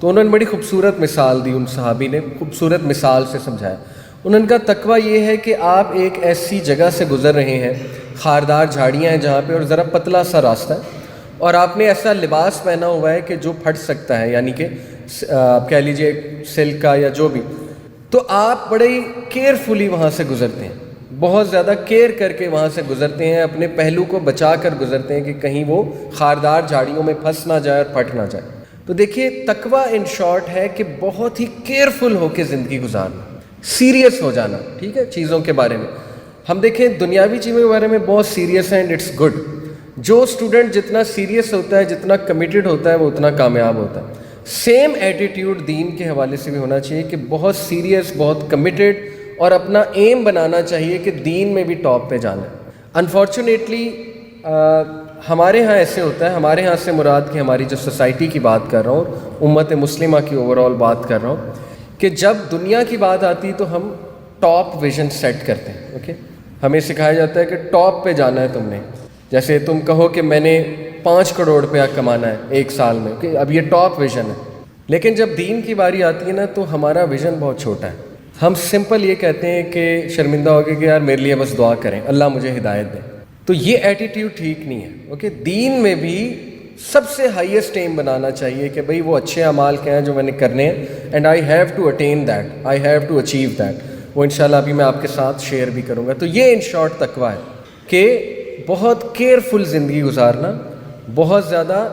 تو انہوں نے بڑی خوبصورت مثال دی، ان صحابی نے خوبصورت مثال سے سمجھایا. انہوں نے کہا تقویٰ یہ ہے کہ آپ ایک ایسی جگہ سے گزر رہے ہیں، خاردار جھاڑیاں ہیں جہاں پہ، اور ذرا پتلا سا راستہ ہے، اور آپ نے ایسا لباس پہنا ہوا ہے کہ جو پھٹ سکتا ہے، یعنی کہ آپ کہہ لیجئے سلک کا یا جو بھی. تو آپ بڑے کیئرفلی وہاں سے گزرتے ہیں، بہت زیادہ کیئر کر کے وہاں سے گزرتے ہیں، اپنے پہلو کو بچا کر گزرتے ہیں کہ کہیں وہ خاردار جھاڑیوں میں پھنس نہ جائے اور پھٹ نہ جائے. تو دیکھیے تقویٰ ان شارٹ ہے کہ بہت ہی کیئرفل ہو کے زندگی گزارنا، سیریس ہو جانا. ٹھیک ہے، چیزوں کے بارے میں ہم دیکھیں دنیاوی چیزوں کے بارے میں بہت سیریس ہیں، اینڈ اٹس گڈ. جو اسٹوڈنٹ جتنا سیریس ہوتا ہے، جتنا کمیٹڈ ہوتا ہے، وہ اتنا کامیاب ہوتا ہے. سیم ایٹیٹیوڈ دین کے حوالے سے بھی ہونا چاہیے کہ بہت سیریس، بہت کمیٹڈ، اور اپنا ایم بنانا چاہیے کہ دین میں بھی ٹاپ پہ جانا ہے. انفارچونیٹلی ہمارے ہاں ایسے ہوتا ہے، ہمارے ہاں سے مراد کہ ہماری جو سوسائٹی کی بات کر رہا ہوں، امت مسلمہ کی اوور آل بات کر رہا ہوں، کہ جب دنیا کی بات آتی تو ہم ٹاپ ویژن سیٹ کرتے ہیں. اوکے، ہمیں سکھایا جاتا ہے کہ ٹاپ پہ جانا ہے تم نے. جیسے تم کہو کہ میں نے 5 کروڑ روپیہ کمانا ہے 1 سال میں، کہ اب یہ ٹاپ ویژن ہے. لیکن جب دین کی باری آتی ہے نا تو ہمارا ویژن بہت چھوٹا ہے. ہم سمپل یہ کہتے ہیں کہ شرمندہ ہو کے کہ یار میرے لیے بس دعا کریں، اللہ مجھے ہدایت دے. تو یہ ایٹیٹیوڈ ٹھیک نہیں ہے. اوکے، دین میں بھی سب سے ہائیسٹ ایم بنانا چاہیے کہ بھئی وہ اچھے اعمال کیا ہیں جو میں نے کرنے ہیں، and I have to attain that, I have to achieve that. وہ انشاءاللہ ابھی میں آپ کے ساتھ شیئر بھی کروں گا. تو یہ ان شارٹ تقویٰ ہے کہ بہت کیئرفل زندگی گزارنا، بہت زیادہ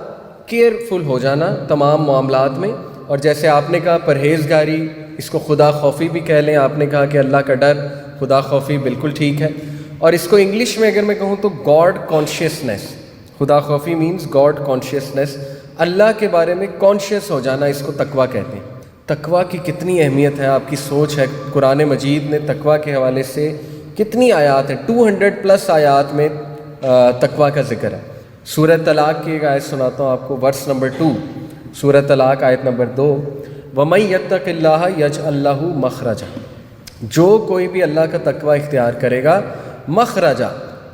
کیئرفل ہو جانا تمام معاملات میں. اور جیسے آپ نے کہا پرہیزگاری، اس کو خدا خوفی بھی کہہ لیں. آپ نے کہا کہ اللہ کا ڈر، خدا خوفی، بالکل ٹھیک ہے. اور اس کو انگلش میں اگر میں کہوں تو گاڈ کانشیسنس. خدا خوفی مینز گاڈ کانشیسنس، اللہ کے بارے میں کانشیس ہو جانا، اس کو تقویٰ کہتے ہیں. تقویٰ کی کتنی اہمیت ہے، آپ کی سوچ ہے. قرآن مجید نے تقویٰ کے حوالے سے کتنی آیات ہیں، 200+ آیات میں تقویٰ کا ذکر ہے. سورہ طلاق کی ایک آیت سناتا ہوں آپ کو، ورس نمبر 2، سورہ طلاق آیت نمبر 2. وَمَن يَتَّقِ اللَّهَ يَجْعَل لَّهُ مَخْرَجًا. جو کوئی بھی اللہ کا تقویٰ اختیار کرے گا، مخرجا،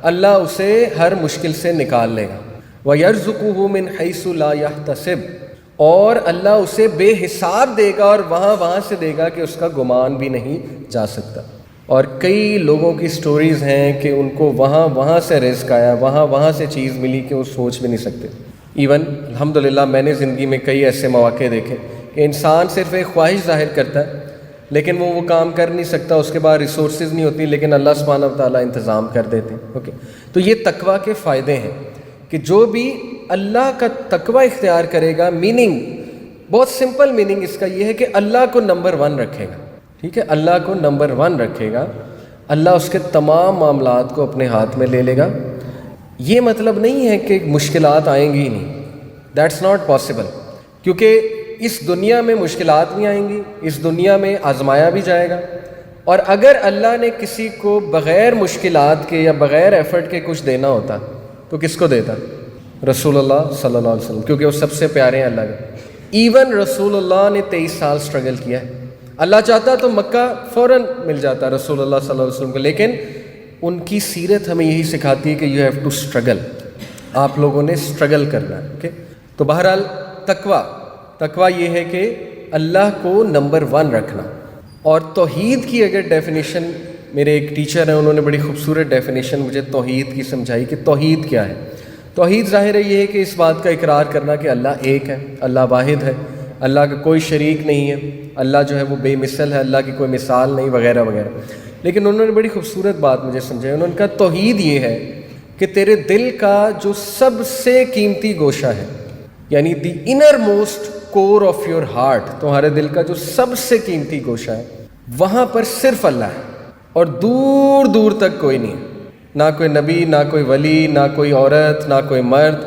اللہ اسے ہر مشکل سے نکال لے گا. وَيَرْزُقُهُ مِنْ حَيْثُ لَا يَحْتَسِبُ، اور اللہ اسے بے حساب دے گا اور وہاں سے دے گا کہ اس کا گمان بھی نہیں جا سکتا. اور کئی لوگوں کی سٹوریز ہیں کہ ان کو وہاں سے رزق آیا, وہاں سے چیز ملی کہ وہ سوچ بھی نہیں سکتے. ایون الحمدللہ میں نے زندگی میں کئی ایسے مواقع دیکھے کہ انسان صرف ایک خواہش ظاہر کرتا ہے لیکن وہ کام کر نہیں سکتا, اس کے بعد ریسورسز نہیں ہوتی, لیکن اللہ سبحانہ و تعالیٰ انتظام کر دیتے ہیں. اوکے, تو یہ تقویٰ کے فائدے ہیں کہ جو بھی اللہ کا تقویٰ اختیار کرے گا, میننگ بہت سمپل میننگ اس کا یہ ہے کہ اللہ کو نمبر 1 رکھے گا. ٹھیک ہے, اللہ کو نمبر 1 رکھے گا, اللہ اس کے تمام معاملات کو اپنے ہاتھ میں لے لے گا. یہ مطلب نہیں ہے کہ مشکلات آئیں گی ہی نہیں, دیٹس ناٹ پاسبل, کیونکہ اس دنیا میں مشکلات بھی آئیں گی, اس دنیا میں آزمایا بھی جائے گا. اور اگر اللہ نے کسی کو بغیر مشکلات کے یا بغیر ایفرٹ کے کچھ دینا ہوتا تو کس کو دیتا؟ رسول اللہ صلی اللہ علیہ وسلم, کیونکہ وہ سب سے پیارے ہیں اللہ کے. ایون رسول اللہ نے 23 سال سٹرگل کیا ہے. اللہ چاہتا تو مکہ فوراً مل جاتا رسول اللہ صلی اللہ علیہ وسلم کو, لیکن ان کی سیرت ہمیں یہی سکھاتی ہے کہ یو ہیو ٹو اسٹرگل, آپ لوگوں نے اسٹرگل کرنا ہے. اوکے, تو بہرحال تقویٰ یہ ہے کہ اللہ کو نمبر 1 رکھنا. اور توحید کی اگر ڈیفینیشن, میرے ایک ٹیچر ہیں, انہوں نے بڑی خوبصورت ڈیفینیشن مجھے توحید کی سمجھائی کہ توحید کیا ہے. توحید ظاہر ہے یہ ہے کہ اس بات کا اقرار کرنا کہ اللہ ایک ہے, اللہ واحد ہے, اللہ کا کوئی شریک نہیں ہے, اللہ جو ہے وہ بے مثل ہے, اللہ کی کوئی مثال نہیں, وغیرہ وغیرہ. لیکن انہوں نے بڑی خوبصورت بات مجھے سمجھائی. انہوں نے کہا توحید یہ ہے کہ تیرے دل کا جو سب سے قیمتی گوشہ ہے, یعنی the innermost core of your heart, تمہارے دل کا جو سب سے قیمتی گوشہ ہے, وہاں پر صرف اللہ ہے اور دور دور تک کوئی نہیں ہے. نہ کوئی نبی, نہ کوئی ولی, نہ کوئی عورت, نہ کوئی مرد,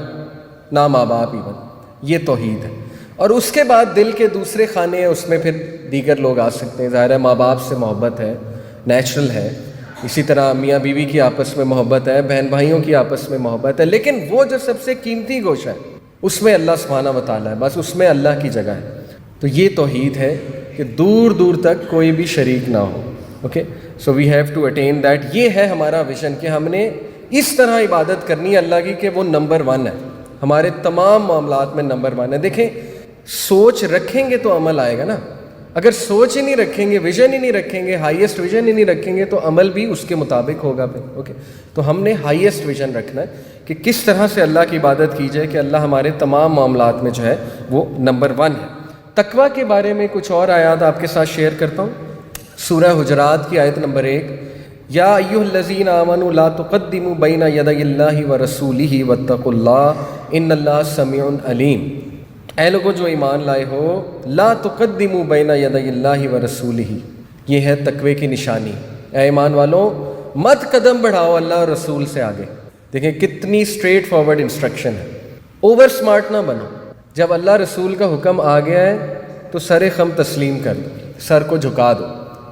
نہ ماں باپ ایون. یہ توحید ہے. اور اس کے بعد دل کے دوسرے خانے ہیں, اس میں پھر دیگر لوگ آ سکتے ہیں. ظاہر ہے ماں باپ سے محبت ہے, نیچرل ہے. اسی طرح میاں بیوی کی آپس میں محبت ہے, بہن بھائیوں کی آپس میں محبت ہے. لیکن وہ جو سب سے قیمتی گوشہ ہے اس میں اللہ سبحانہ و تعالیٰ ہے, بس اس میں اللہ کی جگہ ہے. تو یہ توحید ہے کہ دور دور تک کوئی بھی شریک نہ ہو. Okay, so we have to attain that. یہ ہے ہمارا ویژن کہ ہم نے اس طرح عبادت کرنی ہے اللہ کی کہ وہ نمبر 1 ہے, ہمارے تمام معاملات میں نمبر 1 ہے. دیکھیں, سوچ رکھیں گے تو عمل آئے گا نا. اگر سوچ ہی نہیں رکھیں گے, ویژن ہی نہیں رکھیں گے, ہائیسٹ ویژن ہی نہیں رکھیں گے تو عمل بھی اس کے مطابق ہوگا پھر. اوکے, تو ہم نے ہائیسٹ ویژن رکھنا ہے کہ کس طرح سے اللہ کی عبادت کی جائے کہ اللہ ہمارے تمام معاملات میں جو ہے وہ نمبر 1 ہے. تقویٰ کے بارے میں کچھ اور آیات آپ کے ساتھ شیئر کرتا ہوں. سورہ حجرات کی آیت نمبر 1, یا ایھا الذین آمنوا لا تقدموا بین یدی اللہ ورسولہ واتقوا اللہ ان اللہ سمیع علیم. اے لوگوں جو ایمان لائے ہو, لا تقدموا بین یدی اللہ ورسولہ, یہ ہے تقوی کی نشانی. اے ایمان والوں, مت قدم بڑھاؤ اللہ اور رسول سے آگے. دیکھیں کتنی اسٹریٹ فارورڈ انسٹرکشن ہے. اوور سمارٹ نہ بنو. جب اللہ رسول کا حکم آ گیا ہے تو سر خم تسلیم کر دو, سر کو جھکا دو.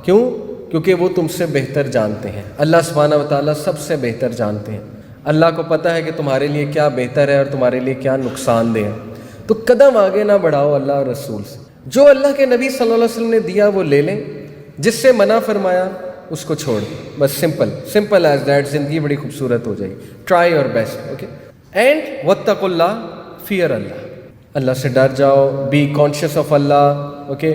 کیوں؟ کیونکہ وہ تم سے بہتر جانتے ہیں. اللہ سبحانہ و تعالیٰ سب سے بہتر جانتے ہیں. اللہ کو پتہ ہے کہ تمہارے لیے کیا بہتر ہے اور تمہارے لیے کیا نقصان دہ ہے. تو قدم آگے نہ بڑھاؤ اللہ اور رسول سے. جو اللہ کے نبی صلی اللہ علیہ وسلم نے دیا وہ لے لیں, جس سے منع فرمایا اس کو چھوڑ دیں. بس سمپل ایز دیٹ. زندگی بڑی خوبصورت ہو جائے گی. Try your best. Okay, and واتقوا اللہ, فیئر اللہ, اللہ سے ڈر جاؤ. Be conscious of Allah. Okay,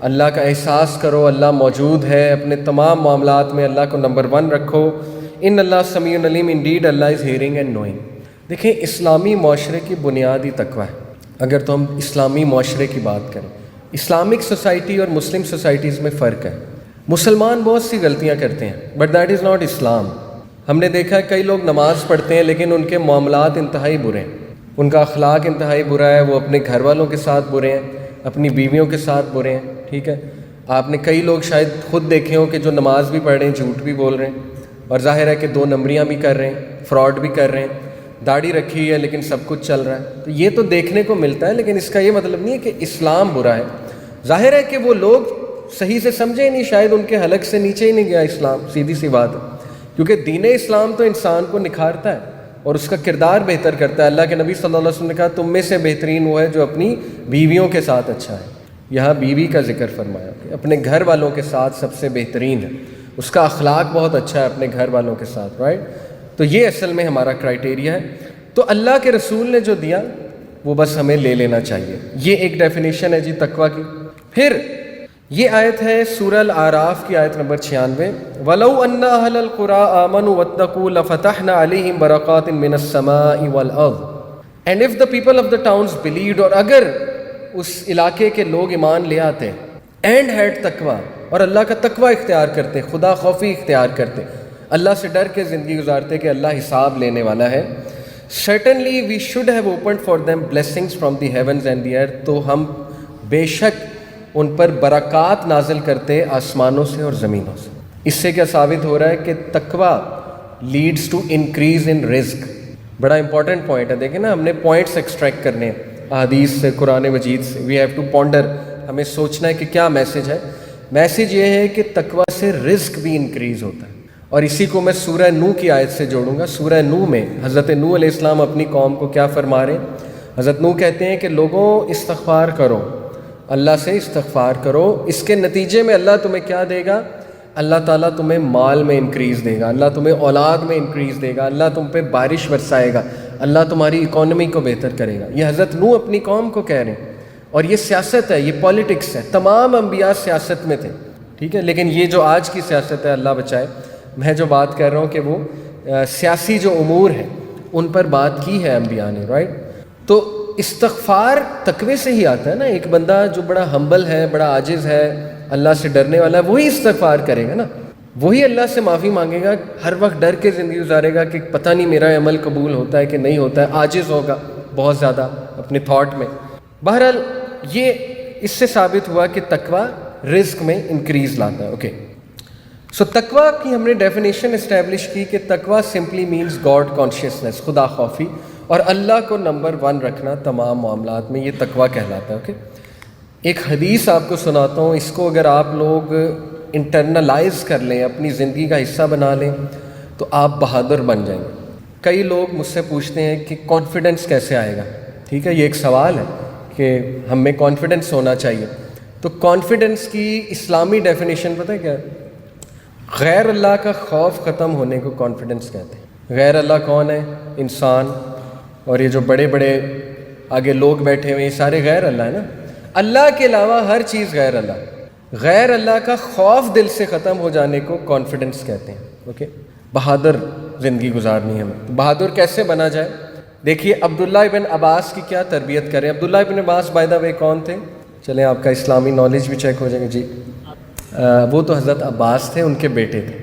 Allah کا احساس کرو اللہ موجود ہے. اپنے تمام معاملات میں اللہ کو نمبر 1 رکھو. ان اللہ سمیع علیم, indeed Allah is hearing and knowing. دیکھیں اسلامی معاشرے کی بنیادی تقویٰ ہے. اگر تو ہم اسلامی معاشرے کی بات کریں, اسلامک سوسائٹی اور مسلم سوسائٹیز میں فرق ہے. مسلمان بہت سی غلطیاں کرتے ہیں بٹ دیٹ از ناٹ اسلام. ہم نے دیکھا ہے کئی لوگ نماز پڑھتے ہیں لیکن ان کے معاملات انتہائی برے ہیں, ان کا اخلاق انتہائی برا ہے, وہ اپنے گھر والوں کے ساتھ برے ہیں, اپنی بیویوں کے ساتھ برے ہیں. ٹھیک ہے, آپ نے کئی لوگ شاید خود دیکھے ہوں کہ جو نماز بھی پڑھ رہے ہیں, جھوٹ بھی بول رہے ہیں, اور ظاہر ہے کہ 2 نمبریاں بھی کر رہے ہیں, فراڈ بھی کر رہے ہیں, داڑھی رکھی ہے لیکن سب کچھ چل رہا ہے. تو یہ تو دیکھنے کو ملتا ہے, لیکن اس کا یہ مطلب نہیں ہے کہ اسلام برا ہے. ظاہر ہے کہ وہ لوگ صحیح سے سمجھے ہی نہیں, شاید ان کے حلق سے نیچے ہی نہیں گیا اسلام. سیدھی سی بات ہے, کیونکہ دین اسلام تو انسان کو نکھارتا ہے اور اس کا کردار بہتر کرتا ہے. اللہ کے نبی صلی اللہ علیہ وسلم نے کہا تم میں سے بہترین وہ ہے جو اپنی بیویوں کے ساتھ اچھا ہے. یہاں بیوی کا ذکر فرمایا کہ اپنے گھر والوں کے ساتھ سب سے بہترین ہے, اس کا اخلاق بہت اچھا ہے اپنے گھر والوں کے ساتھ. رائٹ, تو یہ اصل میں ہمارا کرائٹیریا ہے. تو اللہ کے رسول نے جو دیا وہ بس ہمیں لے لینا چاہیے. یہ ایک ڈیفینیشن ہے جی تقویٰ کی. پھر یہ آیت ہے سورہ الاعراف کی آیت نمبر 96. وَلَوْ أَنَّ أَهْلَ الْقُرَىٰ آمَنُوا وَاتَّقُوا لَفَتَحْنَا عَلَيْهِمْ بَرَكَاتٍ مِّنَ السَّمَاءِ وَالْأَرْضِ. And if the people of the towns believed, اور اگر اس علاقے کے لوگ ایمان لے آتے and had taqwa، اور اللہ کا تقوی اختیار کرتے، خدا خوفی اختیار کرتے، اللہ سے ڈر کے زندگی گزارتے کہ اللہ حساب لینے والا ہے. certainly we should have opened for them blessings from the heavens and the earth. تو ہم بے شک ان پر برکات نازل کرتے آسمانوں سے اور زمینوں سے. اس سے کیا ثابت ہو رہا ہے کہ تقوی لیڈس ٹو انکریز ان رزق. بڑا امپورٹنٹ پوائنٹ ہے. دیکھیں نا، ہم نے پوائنٹس ایکسٹریکٹ کرنے ہیں احادیث سے، قرآن مجید سے. وی ہیو ٹو پونڈر، ہمیں سوچنا ہے کہ کیا میسج ہے. میسج یہ ہے کہ تقوی سے رزق بھی انکریز ہوتا ہے. اور اسی کو میں سورہ نو کی آیت سے جوڑوں گا. سورہ نو میں حضرت نو علیہ السلام اپنی قوم کو کیا فرما رہے ہیں؟ حضرت نو کہتے ہیں کہ لوگوں استغفار کرو، اللہ سے استغفار کرو. اس کے نتیجے میں اللہ تمہیں کیا دے گا؟ اللہ تعالیٰ تمہیں مال میں انکریز دے گا، اللہ تمہیں اولاد میں انکریز دے گا، اللہ تم پہ بارش برسائے گا، اللہ تمہاری اکانومی کو بہتر کرے گا. یہ حضرت نوح اپنی قوم کو کہہ رہے ہیں. اور یہ سیاست ہے، یہ پولیٹکس ہے. تمام انبیاء سیاست میں تھے، ٹھیک ہے. لیکن یہ جو آج کی سیاست ہے، اللہ بچائے، میں جو بات کر رہا ہوں کہ وہ سیاسی جو امور ہیں ان پر بات کی ہے انبیاء نے، رائٹ. تو استغفار تقوی سے ہی آتا ہے نا. ایک بندہ جو بڑا ہمبل ہے، بڑا عاجز ہے، اللہ سے ڈرنے والا ہے، وہی استغفار کرے گا نا. وہی اللہ سے معافی مانگے گا، ہر وقت ڈر کے زندگی گزارے گا کہ پتہ نہیں میرا عمل قبول ہوتا ہے کہ نہیں ہوتا ہے. عاجز ہوگا بہت زیادہ اپنے تھاٹ میں. بہرحال یہ اس سے ثابت ہوا کہ تقوی رزق میں انکریز لاتا ہے. اوکے، سو تقوی کی ہم نے ڈیفینیشن اسٹیبلش کی کہ تقوی سمپلی مینس گاڈ کانشیسنس، خدا خوفی، اور اللہ کو نمبر 1 رکھنا تمام معاملات میں. یہ تقوی کہلاتا ہے. اوکے، ایک حدیث آپ کو سناتا ہوں. اس کو اگر آپ لوگ انٹرنلائز کر لیں، اپنی زندگی کا حصہ بنا لیں، تو آپ بہادر بن جائیں گے. کئی لوگ مجھ سے پوچھتے ہیں کہ کانفیڈنس کیسے آئے گا. ٹھیک ہے، یہ ایک سوال ہے کہ ہم میں کانفیڈنس ہونا چاہیے. تو کانفیڈنس کی اسلامی ڈیفینیشن پتہ ہے کیا ہے؟ غیر اللہ کا خوف ختم ہونے کو کانفیڈنس کہتے ہیں. غیر اللہ کون ہے؟ انسان. اور یہ جو بڑے بڑے آگے لوگ بیٹھے ہوئے، یہ سارے غیر اللہ ہے نا. اللہ کے علاوہ ہر چیز غیر اللہ. غیر اللہ کا خوف دل سے ختم ہو جانے کو کانفیڈنس کہتے ہیں. اوکے، بہادر زندگی گزارنی ہے ہمیں. بہادر کیسے بنا جائے؟ دیکھیے عبداللہ ابن عباس کی کیا تربیت کریں. عبداللہ ابن عباس بائی دا وے کون تھے؟ چلیں آپ کا اسلامی نالج بھی چیک ہو جائے گا. جی وہ تو حضرت عباس تھے، ان کے بیٹے تھے.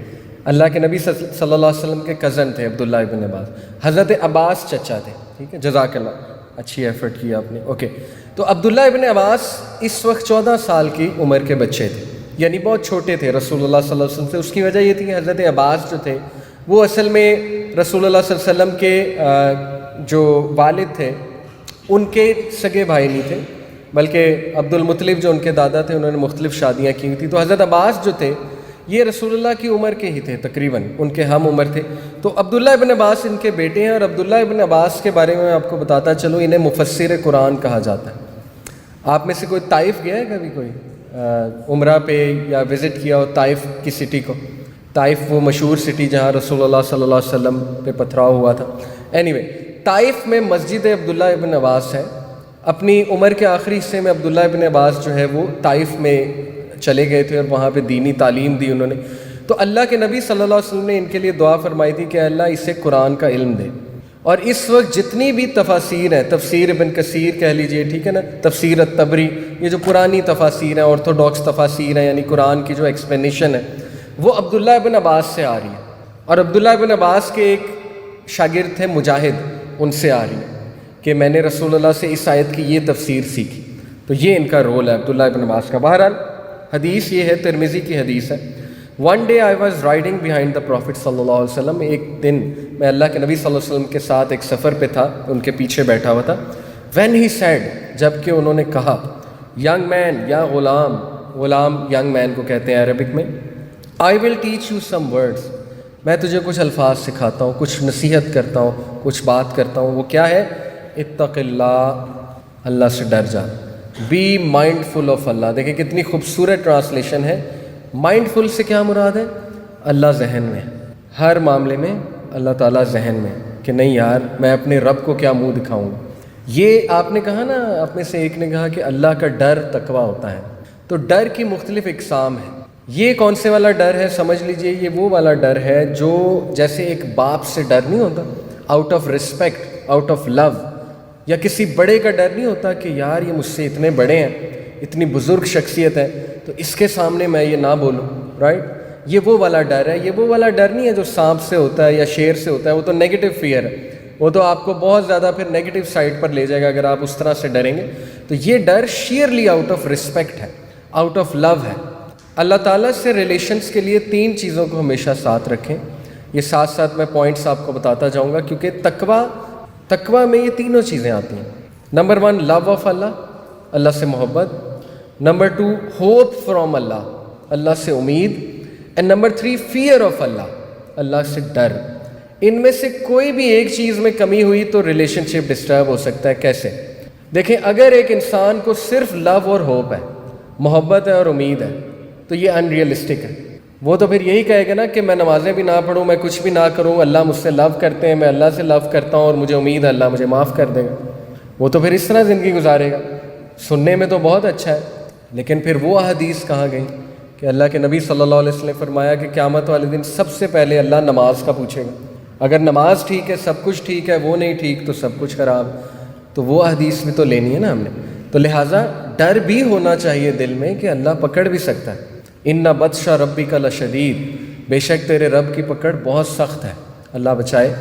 اللہ کے نبی صلی اللہ علیہ وسلم کے کزن تھے عبداللہ ابن عباس. حضرت عباس چچا تھے. ٹھیک ہے، جزاک اللہ، اچھی ایفرٹ کی آپ نے. اوکے، تو عبداللہ ابن عباس اس وقت 14 سال کی عمر کے بچے تھے، یعنی بہت چھوٹے تھے رسول اللہ صلی اللہ علیہ وسلم سے. اس کی وجہ یہ تھی کہ حضرت عباس جو تھے وہ اصل میں رسول اللہ صلی اللہ علیہ وسلم کے جو والد تھے ان کے سگے بھائی نہیں تھے، بلکہ عبد المطلب جو ان کے دادا تھے انہوں نے مختلف شادیاں کی ہوئی تھیں. تو حضرت عباس جو تھے یہ رسول اللہ کی عمر کے ہی تھے، تقریباً ان کے ہم عمر تھے. تو عبداللہ ابن عباس ان کے بیٹے ہیں. اور عبداللہ ابن عباس کے بارے میں آپ کو بتاتا چلو، انہیں مفسر قرآن کہا جاتا ہے. آپ میں سے کوئی طائف گیا ہے کبھی؟ کوئی عمرہ پہ یا وزٹ کیا ہو طائف کی سٹی کو؟ طائف وہ مشہور سٹی جہاں رسول اللہ صلی اللہ علیہ وسلم پہ پتھراؤ ہوا تھا. اینی وے، طائف میں مسجد عبداللہ ابن عباس ہے. اپنی عمر کے آخری حصے میں عبداللہ ابن عباس جو ہے وہ طائف میں چلے گئے تھے اور وہاں پہ دینی تعلیم دی انہوں نے. تو اللہ کے نبی صلی اللہ علیہ وسلم نے ان کے لیے دعا فرمائی تھی کہ اللہ اسے قرآن کا علم دے. اور اس وقت جتنی بھی تفاسیر ہیں، تفسیر ابن کثیر کہہ لیجئے، ٹھیک ہے نا، تفسیر الطبری، یہ جو پرانی تفاسیر ہیں، آرتھوڈاکس تفاسیر ہیں، یعنی قرآن کی جو ایکسپلینیشن ہے وہ عبداللہ ابن عباس سے آ رہی ہے. اور عبداللہ ابن عباس کے ایک شاگرد تھے مجاہد، ان سے آ رہی ہے کہ میں نے رسول اللہ سے اس آیت کی یہ تفسیر سیکھی. تو یہ ان کا رول ہے عبداللہ ابن عباس کا. بہرحال حدیث یہ ہے، ترمذی کی حدیث ہے. One day I was riding behind the prophet صلی اللہ علیہ وسلم. ایک دن میں اللہ کے نبی صلی اللہ علیہ وسلم کے ساتھ ایک سفر پہ تھا، ان کے پیچھے بیٹھا ہوا تھا. وین ہی سیڈ، جب کہ انہوں نے کہا، ینگ مین، یا غلام، غلام ینگ مین کو کہتے ہیں عربک میں، I will teach you some words, میں تجھے کچھ الفاظ سکھاتا ہوں، کچھ نصیحت کرتا ہوں، کچھ بات کرتا ہوں. وہ کیا ہے؟ اتق اللہ، اللہ سے ڈر جا. Be mind full of Allah. دیکھیں کتنی خوبصورت ٹرانسلیشن ہے. مائنڈ فل سے کیا مراد ہے؟ اللہ ذہن میں، ہر معاملے میں اللہ تعالیٰ ذہن میں، کہ نہیں یار میں اپنے رب کو کیا منہ دکھاؤں گا. یہ آپ نے کہا نا، آپ میں سے ایک نے کہا کہ اللہ کا ڈر تقویٰ ہوتا ہے، تو ڈر کی مختلف اقسام ہیں. یہ کون سے والا ڈر ہے؟ سمجھ لیجئے یہ وہ والا ڈر ہے جو جیسے ایک باپ سے ڈر نہیں ہوتا out of respect, out of love, یا کسی بڑے کا ڈر نہیں ہوتا کہ یار یہ مجھ سے اتنے بڑے ہیں، اتنی بزرگ شخصیت ہے، تو اس کے سامنے میں یہ نہ بولوں، رائٹ؟ یہ وہ والا ڈر ہے. یہ وہ والا ڈر نہیں ہے جو سانپ سے ہوتا ہے یا شیر سے ہوتا ہے، وہ تو نیگیٹو فیئر ہے، وہ تو آپ کو بہت زیادہ پھر نیگیٹو سائڈ پر لے جائے گا اگر آپ اس طرح سے ڈریں گے. تو یہ ڈر شیئرلی آؤٹ آف رسپیکٹ ہے، آؤٹ آف لو ہے. اللہ تعالیٰ سے ریلیشنز کے لیے 3 چیزوں کو ہمیشہ ساتھ رکھیں. یہ ساتھ ساتھ میں پوائنٹس آپ کو بتاتا جاؤں گا، کیونکہ تقویٰ میں یہ تینوں چیزیں آتی ہیں. Number 1 love of Allah, Allah سے محبت. نمبر 2 ہوپ فرام اللہ، اللہ سے امید. And number 3 fair of Allah, Allah سے ڈر. ان میں سے کوئی بھی ایک چیز میں کمی ہوئی تو ریلیشن شپ ڈسٹرب ہو سکتا ہے. کیسے؟ دیکھیں، اگر ایک انسان کو صرف لو اور ہوپ ہے، محبت ہے اور امید ہے، تو یہ ان ریئلسٹک ہے. وہ تو پھر یہی کہے گا نا کہ میں نمازیں بھی نہ پڑھوں، میں کچھ بھی نہ کروں، اللہ مجھ سے لو کرتے ہیں، میں اللہ سے لو کرتا ہوں اور مجھے امید ہے اللہ مجھے معاف کر دے گا. وہ تو پھر اس طرح زندگی گزارے گا. سننے میں تو بہت اچھا ہے، لیکن پھر وہ احادیث کہاں گئی کہ اللہ کے نبی صلی اللہ علیہ وسلم نے فرمایا کہ قیامت والے دن سب سے پہلے اللہ نماز کا پوچھے گا. اگر نماز ٹھیک ہے سب کچھ ٹھیک ہے، وہ نہیں ٹھیک تو سب کچھ خراب. تو وہ حدیث بھی تو لینی ہے نا ہم نے. تو لہٰذا ڈر بھی ہونا چاہیے دل میں کہ اللہ پکڑ بھی سکتا ہے. ان بطش ربک لشدید، بے شک تیرے رب کی پکڑ بہت سخت ہے. اللہ بچائے.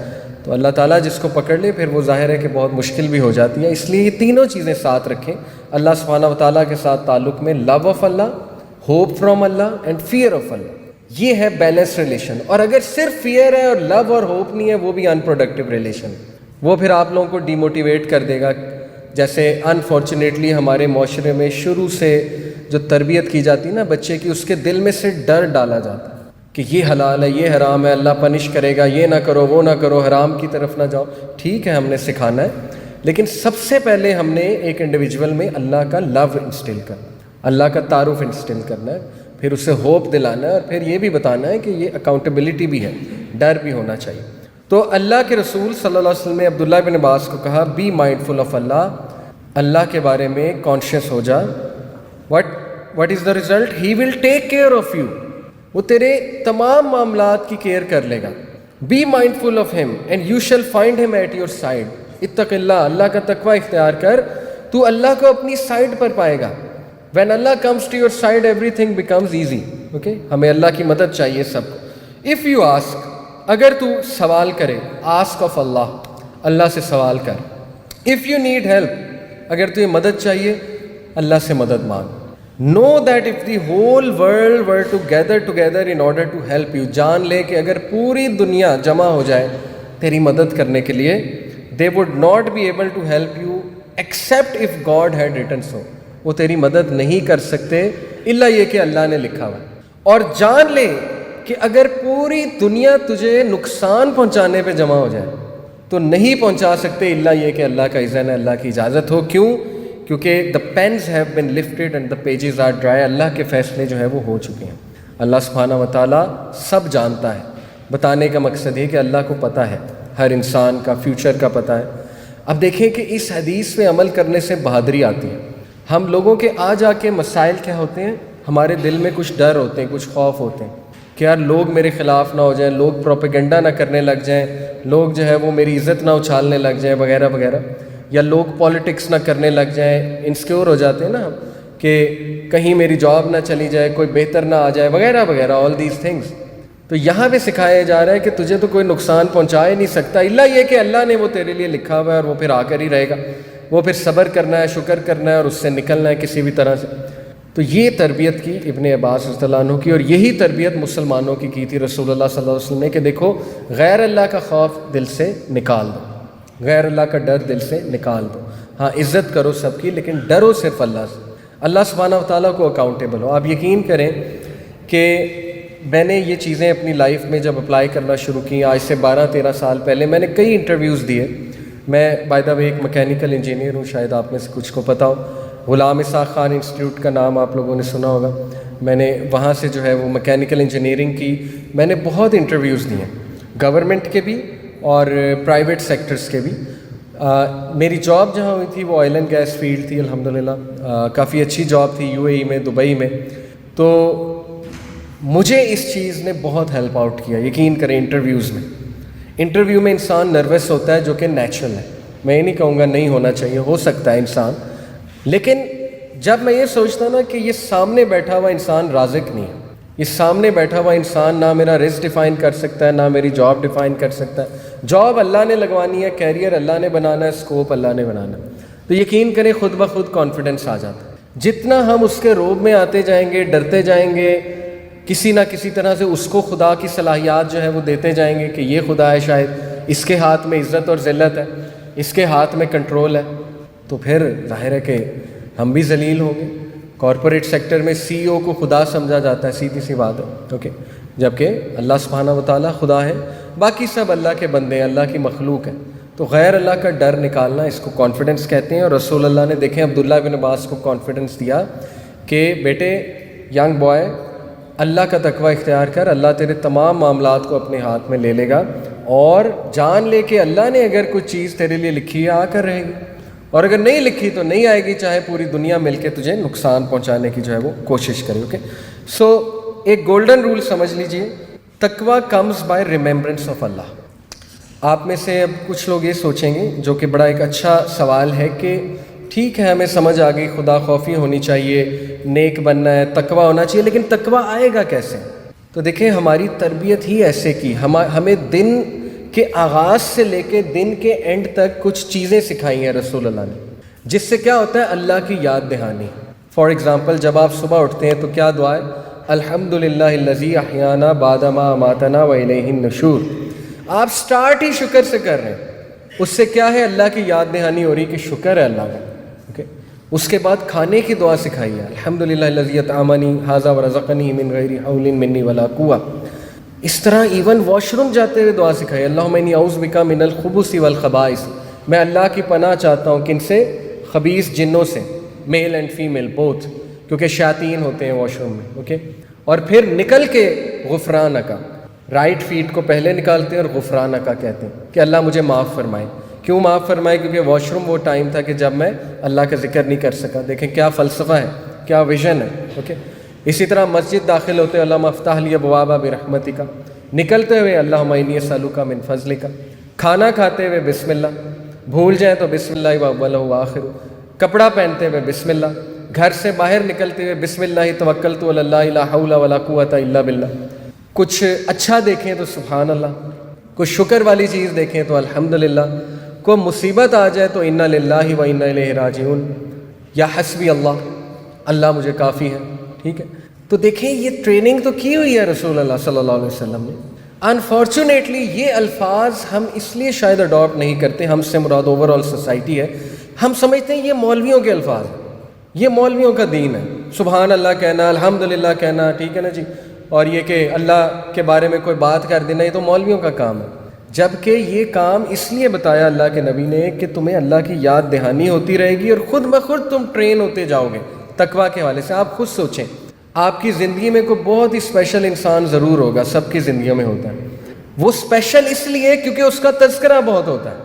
تو اللہ تعالیٰ جس کو پکڑ لے پھر وہ ظاہر ہے کہ بہت مشکل بھی ہو جاتی ہے. اس لیے یہ تینوں چیزیں ساتھ رکھیں اللہ سبحانہ و تعالیٰ کے ساتھ تعلق میں. Love of Allah, hope from Allah and fear of Allah. یہ ہے بیلنس ریلیشن. اور اگر صرف فیئر ہے اور لو اور ہوپ نہیں ہے، وہ بھی ان پروڈکٹیو ریلیشن. وہ پھر آپ لوگوں کو ڈی موٹیویٹ کر دے گا. جیسے انفارچونیٹلی ہمارے معاشرے میں شروع سے جو تربیت کی جاتی ہے نا بچے کی، اس کے دل میں سے ڈر ڈالا جاتا ہے کہ یہ حلال ہے، یہ حرام ہے، اللہ پنش کرے گا، یہ نہ کرو، وہ نہ کرو، حرام کی طرف نہ جاؤ. ٹھیک ہے، ہم نے سکھانا ہے، لیکن سب سے پہلے ہم نے ایک انڈیویجول میں اللہ کا لو انسٹل کرنا، اللہ کا تعارف انسٹل کرنا ہے، پھر اسے ہوپ دلانا ہے، اور پھر یہ بھی بتانا ہے کہ یہ اکاؤنٹیبلٹی بھی ہے، ڈر بھی ہونا چاہیے. تو اللہ کے رسول صلی اللہ علیہ وسلم نے عبداللہ بن عباس کو کہا be mindful of Allah, Allah کے بارے میں کانشیس ہو جا. What is the result? He will take care of you, وہ تیرے تمام معاملات کی کیئر کر لے گا. Be mindful of him and you shall find him at your side. اتق اللہ، اللہ کا تقوی اختیار کر، تو اللہ کو اپنی سائڈ پر پائے گا. When Allah comes to your side, everything becomes easy. Okay? ہمیں اللہ کی مدد چاہیے سب کو. If you ask، اگر تو سوال کرے، ask of Allah، اللہ سے سوال کر. If you need help، اگر تجھے مدد چاہیے، اللہ سے مدد مانگ. Know that if the whole world were to gather together in order to help you، جان لے کہ اگر پوری دنیا جمع ہو جائے تیری مدد کرنے کے لیے، they would not be able to help you except if God had written so. وہ تیری مدد نہیں کر سکتے الا یہ کہ اللہ نے لکھا ہوا. اور جان لے کہ اگر پوری دنیا تجھے نقصان پہنچانے پہ جمع ہو جائے تو نہیں پہنچا سکتے الا یہ کہ اللہ کا اذن ہے، اللہ کی اجازت ہو. کیوں؟ کیونکہ the pens have been lifted and the pages are dry. اللہ کے فیصلے جو ہے وہ ہو چکے ہیں. اللہ سبحانہ و تعالیٰ سب جانتا ہے. بتانے کا مقصد یہ کہ اللہ کو پتہ ہے ہر انسان کا فیوچر کا پتہ ہے. اب دیکھیں کہ اس حدیث پہ عمل کرنے سے بہادری آتی ہے. ہم لوگوں کے آ جا کے مسائل کیا ہوتے ہیں؟ ہمارے دل میں کچھ ڈر ہوتے ہیں، کچھ خوف ہوتے ہیں کہ یار لوگ میرے خلاف نہ ہو جائیں، لوگ پروپیگنڈا نہ کرنے لگ جائیں، لوگ جو ہے وہ میری عزت نہ اچھالنے لگ جائیں وغیرہ وغیرہ، یا لوگ پالیٹکس نہ کرنے لگ جائیں. انسیکیور ہو جاتے ہیں نا ہم کہ کہیں میری جاب نہ چلی جائے، کوئی بہتر نہ آ جائے وغیرہ وغیرہ، آل دیز تھنگس. تو یہاں پہ سکھایا جا رہا ہے کہ تجھے تو کوئی نقصان پہنچا ہی نہیں سکتا الا یہ کہ اللہ نے وہ تیرے لیے لکھا ہوا ہے، اور وہ پھر آ کر ہی رہے گا. وہ پھر صبر کرنا ہے، شکر کرنا ہے، اور اس سے نکلنا ہے کسی بھی طرح سے. تو یہ تربیت کی ابن عباس رضی اللہ عنہ کی، اور یہی تربیت مسلمانوں کی تھی رسول اللہ صلی اللہ علیہ وسلم نے کہ دیکھو غیر اللہ کا خوف دل سے نکال دو، غیر اللہ کا ڈر دل سے نکال دو. ہاں عزت کرو سب کی، لیکن ڈرو صرف اللہ سے. اللہ سبحانہ و تعالیٰ کو اکاؤنٹیبل ہو. آپ یقین کریں کہ میں نے یہ چیزیں اپنی لائف میں جب اپلائی کرنا شروع کی آج سے 12-13 سال پہلے، میں نے کئی انٹرویوز دیے. میں بائی دا وے ایک میکینیکل انجینئر ہوں، شاید آپ میں سے کچھ کو پتہ ہو. غلام اسحاق خان انسٹیٹیوٹ کا نام آپ لوگوں نے سنا ہوگا. میں نے وہاں سے جو ہے وہ میکینیکل انجینئرنگ کی. میں نے بہت انٹرویوز دیے، گورنمنٹ کے بھی اور پرائیویٹ سیکٹرز کے بھی. میری جاب جہاں ہوئی تھی وہ آئل اینڈ گیس فیلڈ تھی الحمدللہ، کافی اچھی جاب تھی UAE میں، دبئی میں. تو مجھے اس چیز نے بہت ہیلپ آؤٹ کیا. یقین کریں انٹرویو میں انسان نروس ہوتا ہے جو کہ نیچرل ہے، میں یہ نہیں کہوں گا نہیں ہونا چاہیے، ہو سکتا ہے انسان، لیکن جب میں یہ سوچتا نا کہ یہ سامنے بیٹھا ہوا انسان رازق نہیں ہے، یہ سامنے بیٹھا ہوا انسان نہ میرا رزق ڈیفائن کر سکتا ہے، نہ میری جاب ڈیفائن کر سکتا ہے. جاب اللہ نے لگوانی ہے، کیریئر اللہ نے بنانا ہے، اسکوپ اللہ نے بنانا ہے. تو یقین کریں خود بخود کانفیڈنس آ جاتا ہے. جتنا ہم اس کے روب میں آتے جائیں گے، ڈرتے جائیں گے، کسی نہ کسی طرح سے اس کو خدا کی صلاحیات جو ہے وہ دیتے جائیں گے کہ یہ خدا ہے، شاید اس کے ہاتھ میں عزت اور ذلت ہے، اس کے ہاتھ میں کنٹرول ہے، تو پھر ظاہر ہے کہ ہم بھی ذلیل ہوں گے. کارپوریٹ سیکٹر میں CEO کو خدا سمجھا جاتا ہے، سیدھی سی بات ہے، اوکے، جبکہ اللہ سبحانہ و تعالیٰ خدا ہے، باقی سب اللہ کے بندے ہیں، اللہ کی مخلوق ہے. تو غیر اللہ کا ڈر نکالنا، اس کو کانفیڈنس کہتے ہیں. اور رسول اللہ نے دیکھیں عبداللہ بن عباس کو کانفیڈنس دیا کہ بیٹے، ینگ بوائے، اللہ کا تقوی اختیار کر، اللہ تیرے تمام معاملات کو اپنے ہاتھ میں لے لے گا، اور جان لے کہ اللہ نے اگر کوئی چیز تیرے لیے لکھی ہے آ کر رہے گی، اور اگر نہیں لکھی تو نہیں آئے گی، چاہے پوری دنیا مل کے تجھے نقصان پہنچانے کی جو ہے وہ کوشش کرے. اوکے، سو ایک گولڈن رول سمجھ لیجئے، تقوی کمز بائی ریممبرنس آف اللہ. آپ میں سے اب کچھ لوگ یہ سوچیں گے، جو کہ بڑا ایک اچھا سوال ہے، کہ ٹھیک ہے ہمیں سمجھ آ گئی خدا خوفی ہونی چاہیے، نیک بننا ہے، تقوی ہونا چاہیے، لیکن تقوی آئے گا کیسے؟ تو دیکھیں ہماری تربیت ہی ایسے کی، ہمیں دن کے آغاز سے لے کے دن کے اینڈ تک کچھ چیزیں سکھائی ہیں رسول اللہ نے، جس سے کیا ہوتا ہے؟ اللہ کی یاد دہانی. فار ایگزامپل، جب آپ صبح اٹھتے ہیں تو کیا دعا ہے؟ الحمدللہ الذی احیانا بعد ما اماتنا والیہ النشور. آپ سٹارٹ ہی شکر سے کر رہے ہیں، اس سے کیا ہے؟ اللہ کی یاد دہانی ہو رہی کہ شکر ہے اللہ کا. اوکے، اس کے بعد کھانے کی دعا سکھائی ہے، الحمدللہ الذی اطعمنی ھذا ورزقنی من غیر حول منی ولا قوہ. اس طرح ایون واش روم جاتے ہوئے دعا سکھائی، اللہم انی اعوذ بک من الخبث والخبائث. میں اللہ کی پناہ چاہتا ہوں، کن سے؟ خبیث جنوں سے، میل اینڈ فیمیل بوتھ، کیونکہ شیاطین ہوتے ہیں واش روم میں. اوکے، اور پھر نکل کے غفرانک، رائٹ فیٹ کو پہلے نکالتے ہیں اور غفرانک کہتے ہیں کہ اللہ مجھے معاف فرمائے. کیوں معاف فرمائے؟ کیونکہ واش روم وہ ٹائم تھا کہ جب میں اللہ کا ذکر نہیں کر سکا. دیکھیں کیا فلسفہ ہے، کیا ویژن ہے. اوکے، اسی طرح مسجد داخل ہوتے اللہم افتح لی ابواب برحمتک، نکلتے ہوئے اللہم انی اسألک من فضلک، کھانا کھاتے ہوئے بسم اللہ، بھول جائیں تو بسم اللہ واولہ وآخر، کپڑا پہنتے ہوئے بسم اللہ، گھر سے باہر نکلتے ہوئے بسم اللہ توکلت علی اللہ لا حول ولا قوۃ الا باللہ. کچھ اچھا دیکھیں تو سبحان اللہ، کچھ شکر والی چیز دیکھیں تو الحمدللہ، کوئی مصیبت آ جائے تو انا للہ و انا الیہ راجعون، یا حسبی اللہ، اللہ مجھے کافی ہے. ٹھیک ہے، تو دیکھیں یہ ٹریننگ تو کی ہوئی ہے رسول اللہ صلی اللہ علیہ وسلم نے. انفارچونیٹلی یہ الفاظ ہم اس لیے شاید اڈاپٹ نہیں کرتے، ہم سے مراد اوور آل سوسائٹی ہے، ہم سمجھتے ہیں یہ مولویوں کے الفاظ ہیں، یہ مولویوں کا دین ہے، سبحان اللہ کہنا، الحمدللہ کہنا، ٹھیک ہے نا جی، اور یہ کہ اللہ کے بارے میں کوئی بات کر دینا، یہ تو مولویوں کا کام ہے. جبکہ یہ کام اس لیے بتایا اللہ کے نبی نے کہ تمہیں اللہ کی یاد دہانی ہوتی رہے گی، اور خود بخود تم ٹرین ہوتے جاؤ گے تقویٰ کے حوالے سے. آپ خود سوچیں، آپ کی زندگی میں کوئی بہت ہی اسپیشل انسان ضرور ہوگا، سب کی زندگیوں میں ہوتا ہے. وہ اسپیشل اس لیے کیونکہ اس کا تذکرہ بہت ہوتا ہے،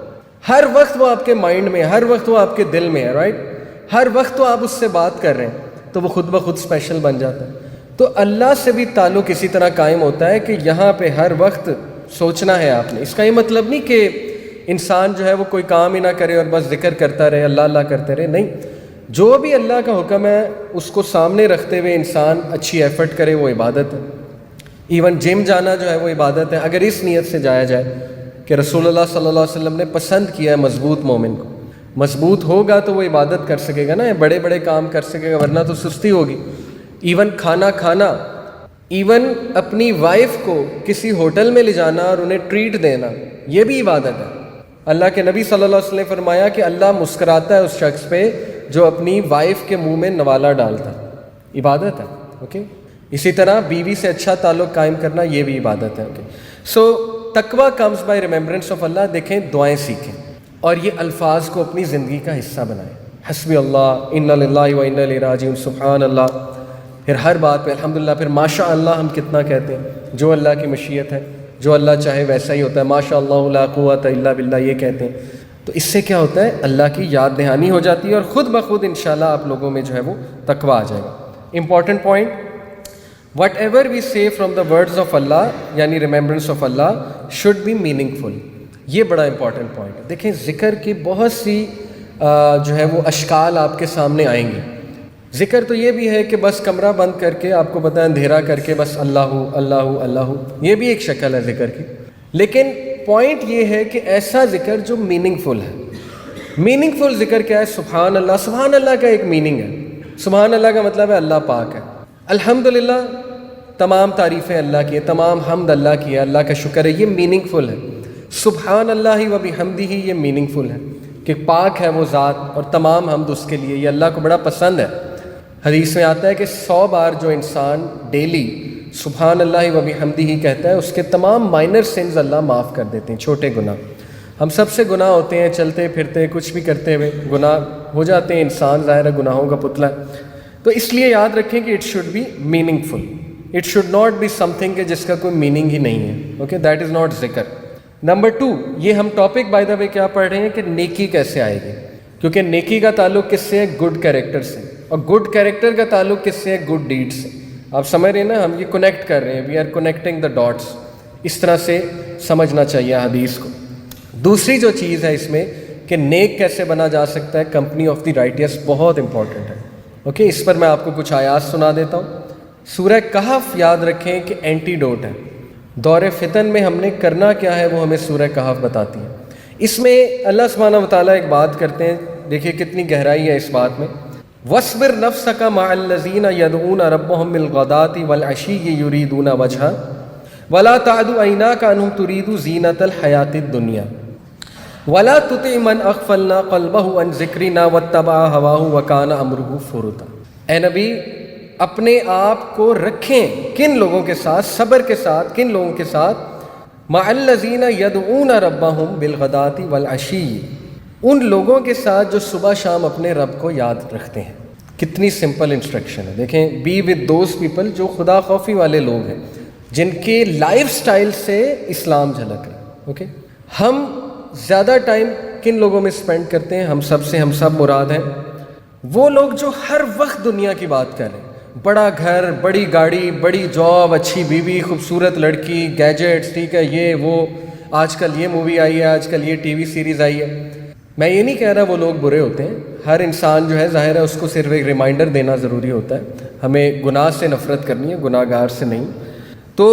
ہر وقت وہ آپ کے مائنڈ میں ہے، ہر وقت وہ آپ کے دل میں ہے، رائٹ، ہر وقت تو آپ اس سے بات کر رہے ہیں، تو وہ خود بخود اسپیشل بن جاتا ہے. تو اللہ سے بھی تعلق اسی طرح قائم ہوتا ہے کہ یہاں پہ ہر وقت سوچنا ہے آپ نے. اس کا یہ مطلب نہیں کہ انسان جو ہے وہ کوئی کام ہی نہ کرے اور بس ذکر کرتا رہے، اللہ اللہ کرتے رہے، نہیں. جو بھی اللہ کا حکم ہے اس کو سامنے رکھتے ہوئے انسان اچھی ایفرٹ کرے، وہ عبادت ہے. ایون جم جانا جو ہے وہ عبادت ہے، اگر اس نیت سے جایا جائے کہ رسول اللہ صلی اللہ علیہ وسلم نے پسند کیا ہے مضبوط مومن کو. مضبوط ہوگا تو وہ عبادت کر سکے گا نا، بڑے بڑے کام کر سکے گا، ورنہ تو سستی ہوگی. ایون کھانا کھانا، ایون اپنی وائف کو کسی ہوٹل میں لے جانا اور انہیں ٹریٹ دینا، یہ بھی عبادت ہے. اللہ کے نبی صلی اللہ علیہ وسلم نے فرمایا کہ اللہ مسکراتا ہے اس شخص پہ جو اپنی وائف کے منہ میں نوالا ڈالتا ہے، عبادت ہے. اوکے، اسی طرح بیوی سے اچھا تعلق قائم کرنا، یہ بھی عبادت ہے. اوکے، سو تقویٰ comes by remembrance of Allah. دیکھیں دعائیں سیکھیں اور یہ الفاظ کو اپنی زندگی کا حصہ بنائیں. حسبی اللہ، انا للہ و انا الیہ راجعون، سبحان اللہ، پھر ہر بات پہ الحمدللہ، پھر ماشاء اللہ ہم کتنا کہتے ہیں، جو اللہ کی مشیت ہے، جو اللہ چاہے ویسا ہی ہوتا ہے. ماشاء اللہ لا قوۃ الا باللہ یہ کہتے ہیں. تو اس سے کیا ہوتا ہے؟ اللہ کی یاد دہانی ہو جاتی ہے اور خود بخود انشاءاللہ آپ لوگوں میں جو ہے وہ تقوی آ جائے گا. Important point, whatever we say from the words of Allah یعنی remembrance of Allah should be meaningful. یہ بڑا امپورٹنٹ پوائنٹ ہے. دیکھیں ذکر کی بہت سی جو ہے وہ اشکال آپ کے سامنے آئیں گے. ذکر تو یہ بھی ہے کہ بس کمرہ بند کر کے، آپ کو پتہ ہے اندھیرا کر کے بس اللہ اللہ اللہ، یہ بھی ایک شکل ہے ذکر کی. لیکن پوائنٹ یہ ہے کہ ایسا ذکر جو میننگ فل ہے. میننگ فل ذکر کیا ہے؟ سبحان اللہ. سبحان اللہ کا ایک میننگ ہے. سبحان اللہ کا مطلب ہے اللہ پاک ہے. الحمدللہ، تمام تعریفیں اللہ کی ہے، تمام حمد اللہ کی ہے، اللہ کا شکر ہے. یہ میننگ فل ہے. سبحان اللہ و بحمدہ، یہ میننگ فل ہے کہ پاک ہے وہ ذات اور تمام حمد اس کے لیے. یہ اللہ کو بڑا پسند ہے. حدیث میں آتا ہے کہ 100 بار جو انسان ڈیلی سبحان اللہ و بحمدہ کہتا ہے، اس کے تمام مائنر سنز اللہ معاف کر دیتے ہیں، چھوٹے گناہ. ہم سب سے گناہ ہوتے ہیں، چلتے پھرتے کچھ بھی کرتے ہوئے گناہ ہو جاتے ہیں. انسان ظاہر ہے گناہوں کا پتلا ہے. تو اس لیے یاد رکھیں کہ it should be meaningful. It should not be something کہ جس کا کوئی میننگ ہی نہیں ہے. اوکے، دیٹ از ناٹ ذکر. نمبر 2، یہ ہم ٹاپک بائی دا وے کیا پڑھ رہے ہیں کہ نیکی کیسے آئے گی. کیونکہ نیکی کا تعلق کس سے ہے؟ گڈ کیریکٹر سے. اور گڈ کیریکٹر کا تعلق کس سے ہے؟ گڈ ڈیڈ سے. آپ سمجھ رہے ہیں نا، ہم یہ کنیکٹ کر رہے ہیں. We are connecting the dots. اس طرح سے سمجھنا چاہیے حدیث کو. دوسری جو چیز ہے اس میں کہ نیک کیسے بنا جا سکتا ہے، کمپنی آف دی رائٹیس بہت امپورٹنٹ ہے. اوکے، اس پر میں آپ کو کچھ آیات سنا دیتا ہوں. سورہ کہف یاد رکھیں کہ اینٹی ڈوٹ ہے. دور فتن میں ہم نے کرنا کیا ہے وہ ہمیں سورہ کہف بتاتی ہے. اس میں اللہ سبحانہ و تعالیٰ ایک بات کرتے ہیں، دیکھیے کتنی گہرائی ہے اس بات میں. وَاصْبِرْ نَفْسَكَ مَعَ الَّذِينَ يَدْعُونَ رَبَّهُم بِالْغَدَاةِ وَالْعَشِيِّ يُرِيدُونَ وَجْهَهُ وَلَا تَعْدُ عَيْنَاكَ عَنْهُمْ تُرِيدُ زِينَةَ الْحَيَاةِ الدُّنْيَا وَلَا تُطِعْ مَنْ أَغْفَلْنَا قَلْبَهُ عَنْ ذِكْرِنَا وَاتَّبَعَ هَوَاهُ وَكَانَ أَمْرُهُ فُرُطًا. اے نبی، اپنے آپ کو رکھیں کن لوگوں کے ساتھ، صبر کے ساتھ. کن لوگوں کے ساتھ؟ مَعَ الَّذِينَ يَدْعُونَ رَبَّهُم بِالْغَدَاةِ وَالْعَشِيِّ، ان لوگوں کے ساتھ جو صبح شام اپنے رب کو یاد رکھتے ہیں. کتنی سمپل انسٹرکشن ہے. دیکھیں، بی ود دوز پیپل جو خدا خوفی والے لوگ ہیں، جن کے لائف سٹائل سے اسلام جھلک رہا ہے. اوکے، ہم زیادہ ٹائم کن لوگوں میں سپینڈ کرتے ہیں؟ ہم سب مراد ہیں وہ لوگ جو ہر وقت دنیا کی بات کر رہے ہیں. بڑا گھر، بڑی گاڑی، بڑی جاب، اچھی بیوی، خوبصورت لڑکی، گیجٹس، ٹھیک ہے، یہ وہ، آج کل یہ مووی آئی ہے، آج کل یہ ٹی وی سیریز آئی ہے. میں یہ نہیں کہہ رہا وہ لوگ برے ہوتے ہیں. ہر انسان جو ہے ظاہر ہے اس کو صرف ایک ریمائنڈر دینا ضروری ہوتا ہے. ہمیں گناہ سے نفرت کرنی ہے، گناہ گار سے نہیں. تو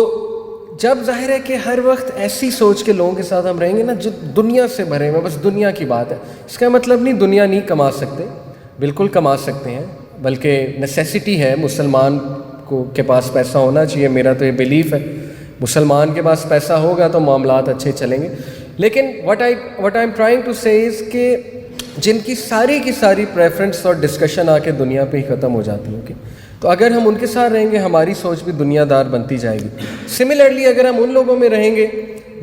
جب ظاہر ہے کہ ہر وقت ایسی سوچ کے لوگوں کے ساتھ ہم رہیں گے نا جو دنیا سے بھرے ہوئے، بس دنیا کی بات ہے، اس کا مطلب نہیں دنیا نہیں کما سکتے. بالکل کما سکتے ہیں، بلکہ نیسیسٹی ہے مسلمان کے پاس پیسہ ہونا چاہیے. میرا تو یہ بیلیف ہے مسلمان کے پاس پیسہ ہوگا تو معاملات اچھے چلیں گے. لیکن what I am trying to say is کہ جن کی ساری پریفرنس اور ڈسکشن آ کے دنیا پہ ہی ختم ہو جاتی ہے. تو اگر ہم ان کے ساتھ رہیں گے ہماری سوچ بھی دنیا دار بنتی جائے گی. سملرلی اگر ہم ان لوگوں میں رہیں گے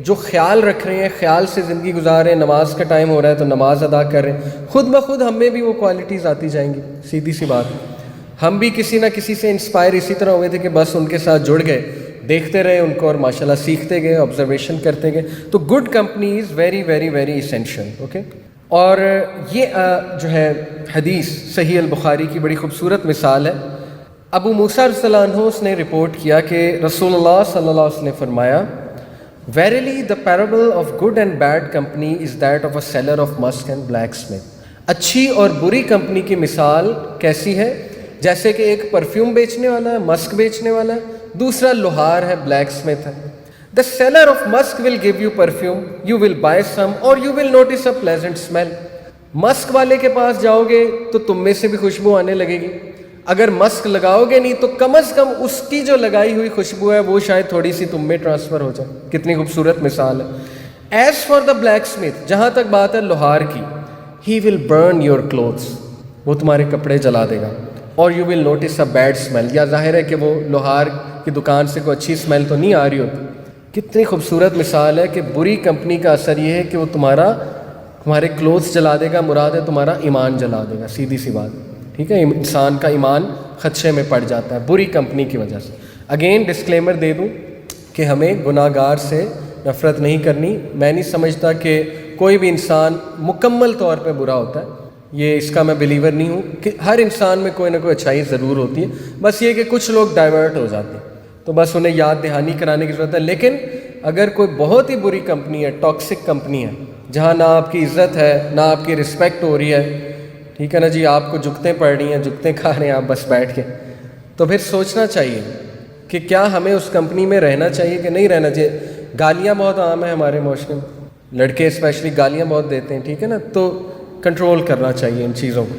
جو خیال رکھ رہے ہیں، خیال سے زندگی گزار رہے ہیں، نماز کا ٹائم ہو رہا ہے تو نماز ادا کر رہے ہیں، خود بخود ہم میں بھی وہ کوالٹیز آتی جائیں گی. سیدھی سی بات. ہم بھی کسی نہ کسی سے انسپائر اسی طرح ہوئے تھے کہ بس ان کے ساتھ جڑ گئے، دیکھتے رہے ان کو اور ماشاءاللہ سیکھتے گئے، آبزرویشن کرتے گئے. تو good company is very very very essential. Okay, اور یہ جو ہے حدیث صحیح البخاری کی بڑی خوبصورت مثال ہے. ابو موسیٰ رضی اللہ عنہ اس نے رپورٹ کیا کہ رسول اللہ صلی اللہ علیہ وسلم نے فرمایا، Verily the parable of good and bad company is that of a seller of musk and blacksmith. اچھی اور بری کمپنی کی مثال کیسی ہے؟ جیسے کہ ایک پرفیوم بیچنے والا ہے، مسک بیچنے والا ہے، دوسرا لوہار ہے، بلیک اسمتھ ہے. The seller of musk will give you perfume, you will buy some or you will notice a pleasant smell. مسک والے کے پاس جاؤ گے تو تم میں سے بھی خوشبو آنے لگے گی. اگر مسک لگاؤ گے نہیں تو کم از کم اس کی جو لگائی ہوئی خوشبو ہے وہ شاید تھوڑی سی تم میں ٹرانسفر ہو جائے. کتنی خوبصورت مثال ہے. ایز فار دا بلیک اسمتھ، جہاں تک بات ہے لوہار کی، he will burn your clothes, وہ تمہارے کپڑے جلا دے گا. اور you will notice a bad smell, یا ظاہر ہے کہ وہ لوہار کی دکان سے کوئی اچھی اسمیل تو نہیں آ رہی ہوتی. کتنی خوبصورت مثال ہے کہ بری کمپنی کا اثر یہ ہے کہ وہ تمہارے کلوتھس جلا دے گا، مراد ہے تمہارا ایمان جلا دے گا. سیدھی سی بات، ٹھیک ہے. انسان کا ایمان خدشے میں پڑ جاتا ہے بری کمپنی کی وجہ سے. اگین ڈسکلیمر دے دوں کہ ہمیں گناہ گار سے نفرت نہیں کرنی. میں نہیں سمجھتا کہ کوئی بھی انسان مکمل طور پہ برا ہوتا ہے، یہ اس کا میں بلیور نہیں ہوں کہ ہر انسان میں کوئی نہ کوئی اچھائی ضرور ہوتی ہے، بس یہ کہ کچھ لوگ ڈائیورٹ ہو جاتے ہیں تو بس انہیں یاد دہانی کرانے کی ضرورت ہے۔ لیکن اگر کوئی بہت ہی بری کمپنی ہے، ٹاکسک کمپنی ہے، جہاں نہ آپ کی عزت ہے نہ آپ کی رسپیکٹ ہو رہی ہے، ٹھیک ہے نا جی، آپ کو جگتیں پڑ رہی ہیں، جگتیں کھا رہے ہیں آپ بس بیٹھ کے، تو پھر سوچنا چاہیے کہ کیا ہمیں اس کمپنی میں رہنا چاہیے کہ نہیں رہنا چاہیے۔ گالیاں بہت عام ہیں ہمارے معاشرے میں، لڑکے اسپیشلی گالیاں بہت دیتے ہیں، ٹھیک ہے نا، تو کنٹرول کرنا چاہیے ان چیزوں کو،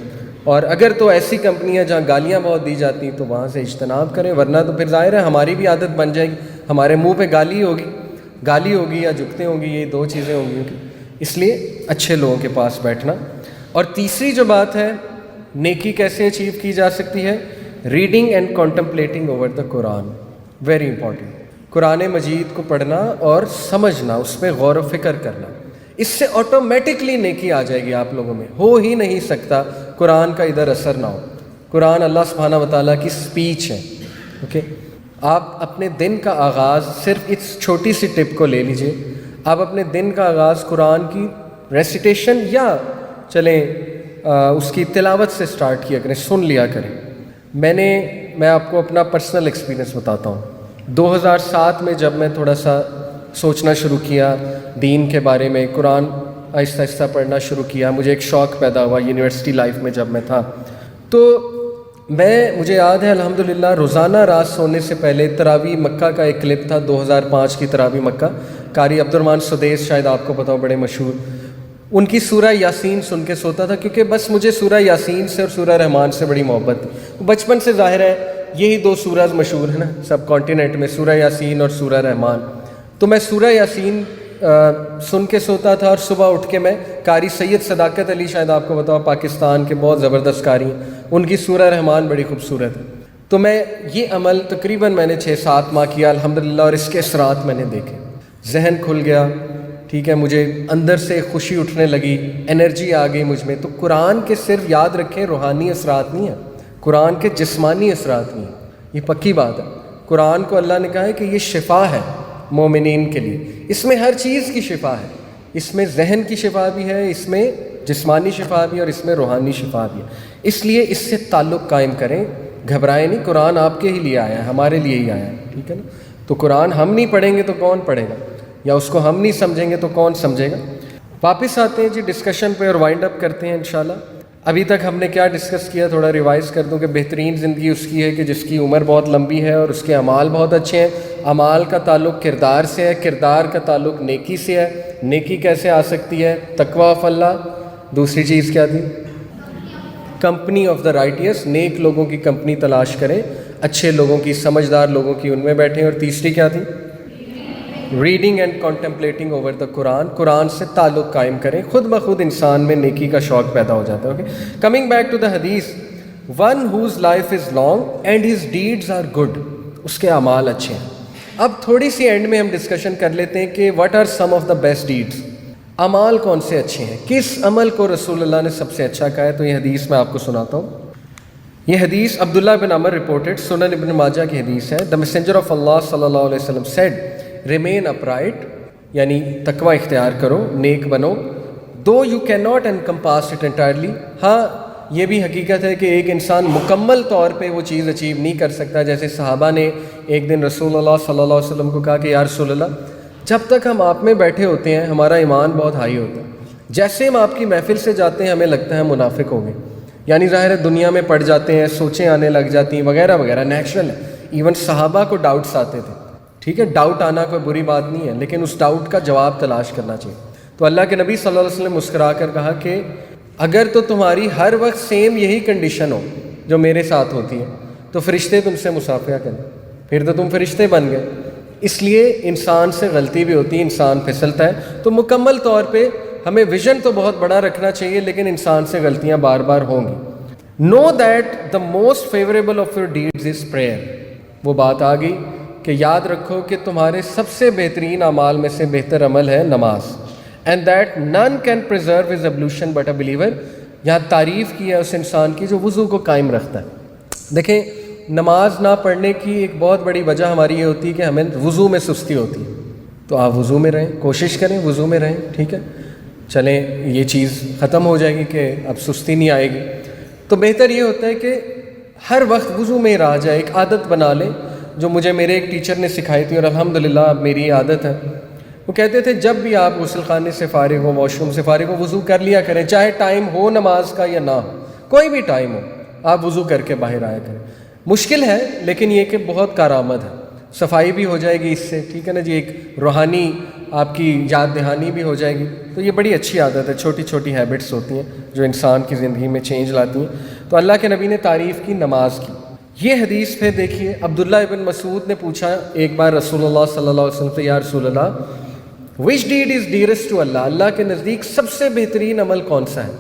اور اگر تو ایسی کمپنی ہے جہاں گالیاں بہت دی جاتی ہیں تو وہاں سے اجتناب کریں، ورنہ تو پھر ظاہر ہے ہماری بھی عادت بن جائے گی، ہمارے منہ پہ گالی ہوگی یا جھکتے ہوں گی، یہ دو چیزیں ہوں گی، اس لیے اچھے لوگوں کے پاس بیٹھنا۔ اور تیسری جو بات ہے نیکی کیسے اچیو کی جا سکتی ہے، reading and contemplating over the Quran, very important. Quran Majeed کو پڑھنا اور سمجھنا، اس پہ غور و فکر کرنا، اس سے آٹومیٹکلی نیکی آ جائے گی آپ لوگوں میں، ہو ہی نہیں سکتا قرآن کا ادھر اثر نہ ہو۔ قرآن اللہ سبحانہ وتعالیٰ کی سپیچ ہے، اوکے۔ آپ اپنے دن کا آغاز، صرف اس چھوٹی سی ٹپ کو لے لیجئے، آپ اپنے دن کا آغاز قرآن کی ریسیٹیشن یا چلیں اس کی تلاوت سے سٹارٹ کیا کریں، سن لیا کریں۔ میں آپ کو اپنا پرسنل ایکسپیرینس بتاتا ہوں۔ 2007 میں جب میں تھوڑا سا سوچنا شروع کیا دین کے بارے میں، قرآن آہستہ آہستہ پڑھنا شروع کیا، مجھے ایک شوق پیدا ہوا یونیورسٹی لائف میں جب میں تھا، تو مجھے یاد ہے الحمدللہ روزانہ رات سونے سے پہلے تراویح مکہ کا ایک کلپ تھا، 2005 کی تراویح مکہ، قاری عبد الرحمن سدیس، شاید آپ کو پتہ ہو، بڑے مشہور، ان کی سورہ یاسین سن کے سوتا تھا، کیونکہ بس مجھے سورہ یاسین سے اور سورہ رحمان سے بڑی محبت تھی۔ بچپن سے ظاہر ہے یہی دو سورہ مشہور ہیں نا سب کانٹیننٹ میں، سورہ یاسین اور سورہ رحمان، تو میں سورہ یاسین سن کے سوتا تھا، اور صبح اٹھ کے میں قاری سید صداقت علی، شاید آپ کو بتاؤ، پاکستان کے بہت زبردست قاری ہیں، ان کی سورہ رحمان بڑی خوبصورت ہے۔ تو میں یہ عمل تقریباً میں نے 6-7 ماہ کیا الحمدللہ، اور اس کے اثرات میں نے دیکھے، ذہن کھل گیا، ٹھیک ہے، مجھے اندر سے خوشی اٹھنے لگی، انرجی آ گئی مجھ میں۔ تو قرآن کے صرف یاد رکھیں روحانی اثرات نہیں ہیں، قرآن کے جسمانی اثرات نہیں ہیں، یہ پکی بات ہے۔ قرآن کو اللہ نے کہا ہے کہ یہ شفا ہے مومنین کے لیے، اس میں ہر چیز کی شفا ہے، اس میں ذہن کی شفا بھی ہے، اس میں جسمانی شفا بھی ہے، اور اس میں روحانی شفا بھی ہے۔ اس لیے اس سے تعلق قائم کریں، گھبرائیں نہیں، قرآن آپ کے ہی لیے آیا ہے، ہمارے لیے ہی آیا ہے، ٹھیک ہے نا۔ تو قرآن ہم نہیں پڑھیں گے تو کون پڑھے گا، یا اس کو ہم نہیں سمجھیں گے تو کون سمجھے گا۔ واپس آتے ہیں جی ڈسکشن پہ اور وائنڈ اپ کرتے ہیں انشاءاللہ۔ ابھی تک ہم نے کیا ڈسکس کیا، تھوڑا ریوائز کر دوں کہ بہترین زندگی اس کی ہے کہ جس کی عمر بہت لمبی ہے اور اس کے اعمال بہت اچھے ہیں۔ اعمال کا تعلق کردار سے ہے، کردار کا تعلق نیکی سے ہے۔ نیکی کیسے آ سکتی ہے؟ تقوی آف اللہ۔ دوسری چیز کیا تھی؟ کمپنی آف دا رائٹیس، نیک لوگوں کی کمپنی تلاش کریں، اچھے لوگوں کی، سمجھدار لوگوں کی، ان میں بیٹھیں۔ اور تیسری کیا تھی؟ Reading and contemplating over the Quran, Quran سے تعلق قائم کریں، خود بخود انسان میں نیکی کا شوق پیدا ہو جاتا ہے۔ Okay, coming back to the حدیث، one whose life is long and his deeds are good, اس کے اعمال اچھے ہیں۔ اب تھوڑی سی اینڈ میں ہم ڈسکشن کر لیتے ہیں کہ what are some of the best deeds, اعمال کون سے اچھے ہیں، کس عمل کو رسول اللہ نے سب سے اچھا کہا ہے۔ تو یہ حدیث میں آپ کو سناتا ہوں۔ یہ حدیث عبداللہ بن عمر رپورٹڈ، سنن ابن ماجہ کی حدیث ہے۔ دا میسنجر آف اللہ صلی اللہ علیہ وسلم سیڈ، ریمین اپرائٹ، یعنی تقوی اختیار کرو، نیک بنو، do you can not encompass it entirely, ہاں یہ بھی حقیقت ہے کہ ایک انسان مکمل طور پہ وہ چیز اچیو نہیں کر سکتا۔ جیسے صحابہ نے ایک دن رسول اللہ صلی اللہ علیہ وسلم کو کہا کہ یا رسول اللہ، جب تک ہم آپ میں بیٹھے ہوتے ہیں ہمارا ایمان بہت ہائی ہوتا ہے، جیسے ہم آپ کی محفل سے جاتے ہیں ہمیں لگتا ہے منافق ہو گئے، یعنی ظاہر ہے دنیا میں پڑ جاتے ہیں، سوچیں آنے لگ جاتی ہیں وغیرہ وغیرہ، نیچرل ہے۔ ایون صحابہ کو ڈاؤٹس آتے تھے، ٹھیک ہے، ڈاؤٹ آنا کوئی بری بات نہیں ہے، لیکن اس ڈاؤٹ کا جواب تلاش کرنا چاہیے۔ تو اللہ کے نبی صلی اللہ علیہ وسلم مسکرا کر کہا کہ اگر تو تمہاری ہر وقت سیم یہی کنڈیشن ہو جو میرے ساتھ ہوتی ہے تو فرشتے تم سے مصافحہ کریں، پھر تو تم فرشتے بن گئے۔ اس لیے انسان سے غلطی بھی ہوتی ہے، انسان پھسلتا ہے، تو مکمل طور پہ ہمیں ویژن تو بہت بڑا رکھنا چاہیے، لیکن انسان سے غلطیاں بار بار ہوں گی۔ Know that the most favourable of your deeds is prayer, وہ بات آ گئی کہ یاد رکھو کہ تمہارے سب سے بہترین اعمال میں سے بہتر عمل ہے نماز، and that none can preserve his ablution but a believer, یہاں تعریف کی ہے اس انسان کی جو وضو کو قائم رکھتا ہے۔ دیکھیں نماز نہ پڑھنے کی ایک بہت بڑی وجہ ہماری یہ ہوتی ہے کہ ہمیں وضو میں سستی ہوتی ہے، تو آپ وضو میں رہیں، کوشش کریں وضو میں رہیں، ٹھیک ہے۔ چلیں یہ چیز ختم ہو جائے گی کہ اب سستی نہیں آئے گی، تو بہتر یہ ہوتا ہے کہ ہر وقت وضو میں رہ جائے، ایک عادت بنا لیں جو مجھے میرے ایک ٹیچر نے سکھائی تھی اور الحمدللہ اب میری عادت ہے۔ وہ کہتے تھے جب بھی آپ غسل خانے سے فارغ ہو، واش روم سے فارغ ہو، وضو کر لیا کریں، چاہے ٹائم ہو نماز کا یا نہ ہو، کوئی بھی ٹائم ہو آپ وضو کر کے باہر آیا کریں۔ مشکل ہے لیکن یہ کہ بہت کارآمد ہے، صفائی بھی ہو جائے گی اس سے، ٹھیک ہے نا جی، ایک روحانی آپ کی یاد دہانی بھی ہو جائے گی، تو یہ بڑی اچھی عادت ہے، چھوٹی چھوٹی ہیبٹس ہوتی ہیں جو انسان کی زندگی میں چینج لاتی ہیں۔ تو اللہ کے نبی نے تعریف کی نماز کی۔ یہ حدیث پہ دیکھیے، عبداللہ ابن مسعود نے پوچھا ایک بار رسول اللہ صلی اللہ علیہ وسلم سے، یا رسول اللہ وچ ڈیڈ از ڈیئرسٹ ٹو اللہ، اللہ کے نزدیک سب سے بہترین عمل کون سا ہے؟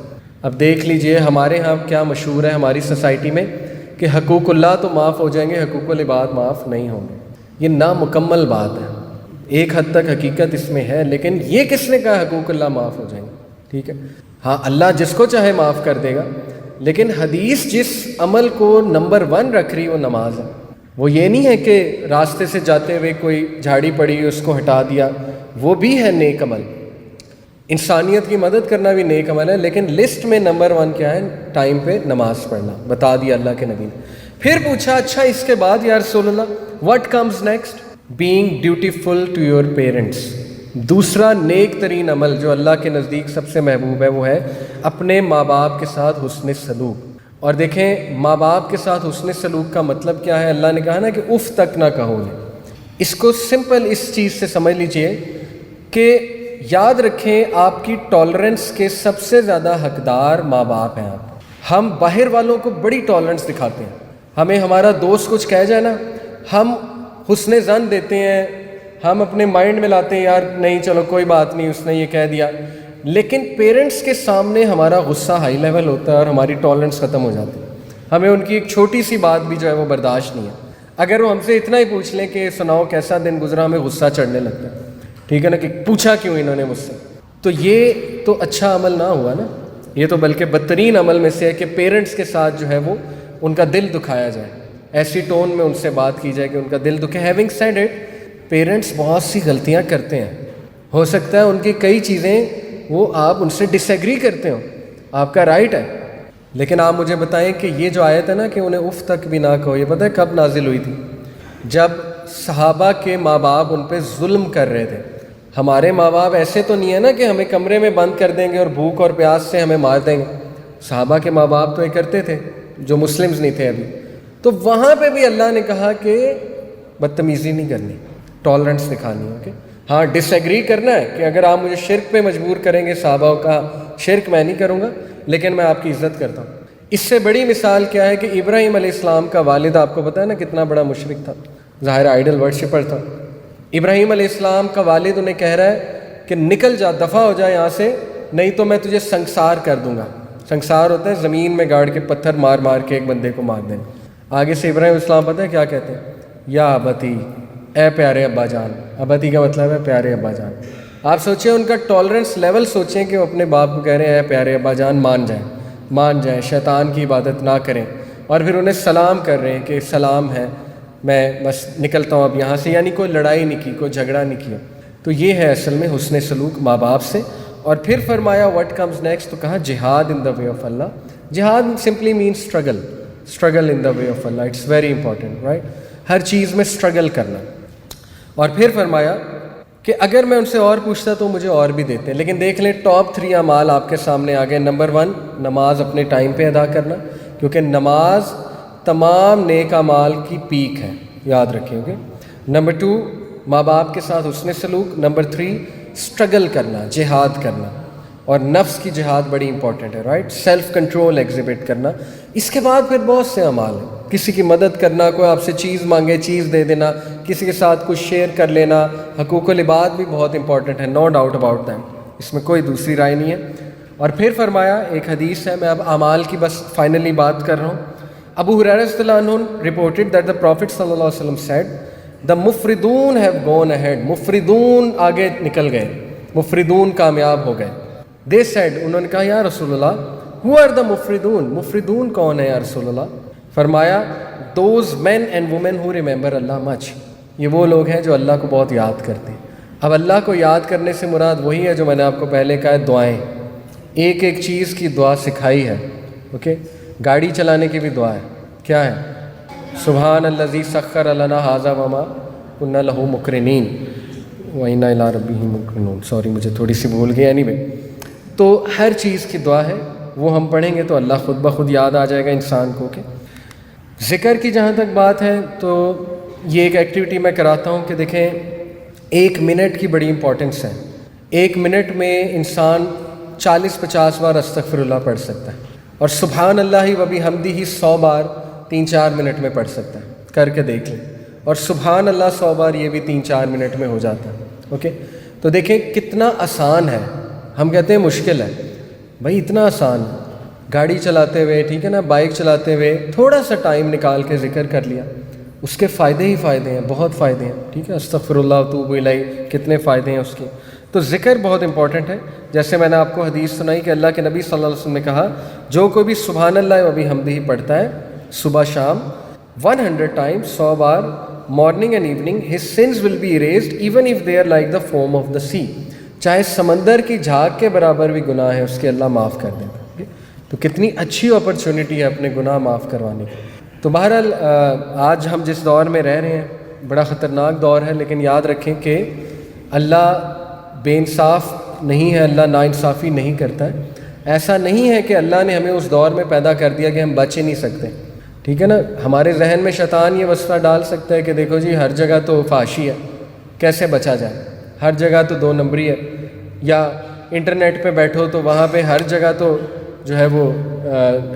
اب دیکھ لیجئے ہمارے ہاں کیا مشہور ہے ہماری سوسائٹی میں کہ حقوق اللہ تو معاف ہو جائیں گے، حقوق العباد معاف نہیں ہوں گے۔ یہ نامکمل بات ہے، ایک حد تک حقیقت اس میں ہے، لیکن یہ کس نے کہا حقوق اللہ معاف ہو جائیں گے؟ ٹھیک ہے، ہاں اللہ جس کو چاہے معاف کر دے گا، لیکن حدیث جس عمل کو نمبر 1 رکھ رہی وہ نماز ہے۔ وہ یہ نہیں ہے کہ راستے سے جاتے ہوئے کوئی جھاڑی پڑی اس کو ہٹا دیا، وہ بھی ہے نیک عمل، انسانیت کی مدد کرنا بھی نیک عمل ہے، لیکن لسٹ میں نمبر 1 کیا ہے؟ ٹائم پہ نماز پڑھنا، بتا دیا اللہ کے نبی نے۔ پھر پوچھا اچھا اس کے بعد یا رسول Allah what comes next? Being dutiful to your parents. دوسرا نیک ترین عمل جو اللہ کے نزدیک سب سے محبوب ہے وہ ہے اپنے ماں باپ کے ساتھ حسن سلوک۔ اور دیکھیں ماں باپ کے ساتھ حسن سلوک کا مطلب کیا ہے؟ اللہ نے کہا نا کہ اف تک نہ کہو انہیں۔ اس کو سمپل اس چیز سے سمجھ لیجئے کہ یاد رکھیں آپ کی ٹالرنس کے سب سے زیادہ حقدار ماں باپ ہیں آپ۔ ہم باہر والوں کو بڑی ٹالرنس دکھاتے ہیں، ہمیں ہمارا دوست کچھ کہہ جائے نا ہم حسن ظن دیتے ہیں، ہم اپنے مائنڈ میں لاتے ہیں یار نہیں چلو کوئی بات نہیں اس نے یہ کہہ دیا، لیکن پیرنٹس کے سامنے ہمارا غصہ ہائی لیول ہوتا ہے اور ہماری ٹالرنس ختم ہو جاتی ہے، ہمیں ان کی ایک چھوٹی سی بات بھی جو ہے وہ برداشت نہیں ہے۔ اگر وہ ہم سے اتنا ہی پوچھ لیں کہ سناؤ کیسا دن گزرا، ہمیں غصہ چڑھنے لگتا ہے، ٹھیک ہے نا، کہ پوچھا کیوں انہوں نے مجھ سے؟ تو یہ تو اچھا عمل نہ ہوا نا، یہ تو بلکہ بدترین عمل میں سے ہے کہ پیرنٹس کے ساتھ جو ہے وہ ان کا دل دکھایا جائے، ایسی ٹون میں ان سے بات کی جائے کہ ان کا دل دکھے۔ ہیونگ سیڈ اٹ، پیرنٹس بہت سی غلطیاں کرتے ہیں، ہو سکتا ہے ان کی کئی چیزیں وہ آپ ان سے ڈس ایگری کرتے ہو، آپ کا رائٹ ہے، لیکن آپ مجھے بتائیں کہ یہ جو آیت ہے نا کہ انہیں اف تک بھی نہ کہو، یہ پتہ ہے کب نازل ہوئی تھی؟ جب صحابہ کے ماں باپ ان پہ ظلم کر رہے تھے۔ ہمارے ماں باپ ایسے تو نہیں ہے نا کہ ہمیں کمرے میں بند کر دیں گے اور بھوک اور پیاس سے ہمیں مار دیں گے، صحابہ کے ماں باپ تو یہ کرتے تھے جو مسلمز نہیں تھے ابھی، تو وہاں پہ بھی اللہ نے کہا کہ بدتمیزی نہیں کرنی، ٹالرنس دکھانی ہے، اوکے؟ ہاں ڈس ایگری کرنا ہے کہ اگر آپ مجھے شرک پہ مجبور کریں گے، صحابہ کا شرک میں نہیں کروں گا لیکن میں آپ کی عزت کرتا ہوں۔ اس سے بڑی مثال کیا ہے کہ ابراہیم علیہ السلام کا والد آپ کو پتہ ہے نا کتنا بڑا مشرک تھا، ظاہر آئیڈل ورشپر تھا۔ ابراہیم علیہ السلام کا والد انہیں کہہ رہا ہے کہ نکل جا، دفع ہو جا یہاں سے، نہیں تو میں تجھے سنگسار کر دوں گا۔ سنگسار ہوتا ہے زمین میں گاڑ کے پتھر مار مار کے ایک بندے کو مار دینا۔ آگے سے ابراہیم علیہ السلام پتہ ہے کیا کہتے ہیں؟ یا ابتی، اے پیارے ابا جان۔ ابتی کا مطلب ہے پیارے ابا جان۔ آپ سوچیں ان کا ٹالرنس لیول، سوچیں کہ وہ اپنے باپ کو کہہ رہے ہیں اے پیارے ابا جان مان جائیں، شیطان کی عبادت نہ کریں، اور پھر انہیں سلام کر رہے ہیں کہ سلام ہے، میں بس نکلتا ہوں اب یہاں سے، یعنی کوئی لڑائی نہیں کی، کوئی جھگڑا نہیں کیا۔ تو یہ ہے اصل میں حسن سلوک ماں باپ سے۔ اور پھر فرمایا واٹ کمز نیکسٹ، تو کہا جہاد ان دا وے آف اللہ۔ جہاد simply means struggle in the way of Allah, it's very important, right? ہر چیز میں اسٹرگل کرنا۔ اور پھر فرمایا کہ اگر میں ان سے اور پوچھتا تو مجھے اور بھی دیتے، لیکن دیکھ لیں ٹاپ 3 اعمال آپ کے سامنے آ گئے۔ نمبر 1 نماز اپنے ٹائم پہ ادا کرنا، کیونکہ نماز تمام نیک اعمال کی پیک ہے، یاد رکھیں گے۔ نمبر 2 ماں باپ کے ساتھ حسن سلوک۔ نمبر 3 اسٹرگل کرنا، جہاد کرنا، اور نفس کی جہاد بڑی امپورٹنٹ ہے، رائٹ؟ سیلف کنٹرول ایگزیبٹ کرنا۔ اس کے بعد پھر بہت سے اعمال ہیں، کسی کی مدد کرنا، کوئی آپ سے چیز مانگے چیز دے دینا، کسی کے ساتھ کچھ شیئر کر لینا، حقوق العباد بھی بہت امپورٹنٹ ہے، نو ڈاؤٹ اباؤٹ دیٹ، اس میں کوئی دوسری رائے نہیں ہے۔ اور پھر فرمایا ایک حدیث ہے، میں اب اعمال کی بس فائنلی بات کر رہا ہوں۔ ابو ہریرہ رضی اللہ عنہ reported that the Prophet صلی اللہ علیہ وسلم said the مفردون have gone ahead، مفردون آگے نکل گئے، مفردون کامیاب ہو گئے۔ they said، انہوں نے کہا یا رسول اللہ who are the مفردون، مفردون کون ہے یا رسول اللہ؟ فرمایا those men and women who remember Allah much، یہ وہ لوگ ہیں جو اللہ کو بہت یاد کرتے ہیں۔ اب اللہ کو یاد کرنے سے مراد وہی ہے جو میں نے آپ کو پہلے کہا ہے، دعائیں. ایک ایک چیز کی دعا سکھائی ہے. اوکے، گاڑی چلانے کی بھی دعا ہے. کیا ہے؟ سبحان الذی سخر لنا ھذا وما کنا لہ مقرنین وَإِنَّا إِلَىٰ رَبِّهِمْ مُنقَلِبُونَ. سوری مجھے تھوڑی سی بھول گئی. اینی وے، تو ہر چیز کی دعا ہے، وہ ہم پڑھیں گے تو اللہ خود بخود یاد آ جائے گا انسان کو. کہ ذکر کی جہاں تک بات ہے تو یہ ایک ایکٹیویٹی میں کراتا ہوں کہ دیکھیں 1 منٹ کی بڑی امپورٹنس ہے. 1 منٹ میں انسان 40-50 بار استغفر اللہ پڑھ سکتا ہے، اور سبحان اللہ و بحمدہ 100 بار 3-4 منٹ میں پڑھ سکتا ہے. کر کے دیکھ لیں. اور سبحان اللہ 100 بار یہ بھی 3-4 منٹ میں ہو جاتا ہے. اوکے، تو دیکھیں کتنا آسان ہے. ہم کہتے ہیں مشکل ہے، بھائی اتنا آسان ہے. گاڑی چلاتے ہوئے، ٹھیک ہے نا، بائک چلاتے ہوئے تھوڑا سا ٹائم نکال کے ذکر کر لیا، اس کے فائدے ہی فائدے ہیں، بہت فائدے ہیں. ٹھیک ہے، استغفر اللہ واتوب الیہ، کتنے فائدے ہیں اس کے. تو ذکر بہت امپورٹنٹ ہے. جیسے میں نے آپ کو حدیث سنائی کہ اللہ کے نبی صلی اللہ علیہ وسلم نے کہا، جو کوئی بھی سبحان اللہ و بحمدہ پڑھتا ہے صبح شام 100 time, 100 bar, morning and evening, his sins will be erased even if they are like the foam of the sea. چاہے سمندر کی جھاگ کے برابر بھی گناہ ہے اس کے اللہ معاف کر دیتا ہے. تو کتنی اچھی اپرچونٹی ہے اپنے گناہ معاف کروانے کی. تو بہرحال آج ہم جس دور میں رہ رہے ہیں بڑا خطرناک دور ہے، لیکن یاد رکھیں کہ اللہ بے انصاف نہیں ہے، اللہ ناانصافی نہیں کرتا ہے. ایسا نہیں ہے کہ اللہ نے ہمیں اس دور میں پیدا کر دیا کہ ہم بچ ہی نہیں سکتے. ٹھیک ہے نا، ہمارے ذہن میں شیطان یہ وسوسہ ڈال سکتا ہے کہ دیکھو جی ہر جگہ تو فحاشی ہے، کیسے بچا جائے، ہر جگہ تو 2 نمبری ہے، یا انٹرنیٹ پہ بیٹھو تو وہاں پہ ہر جگہ تو جو ہے وہ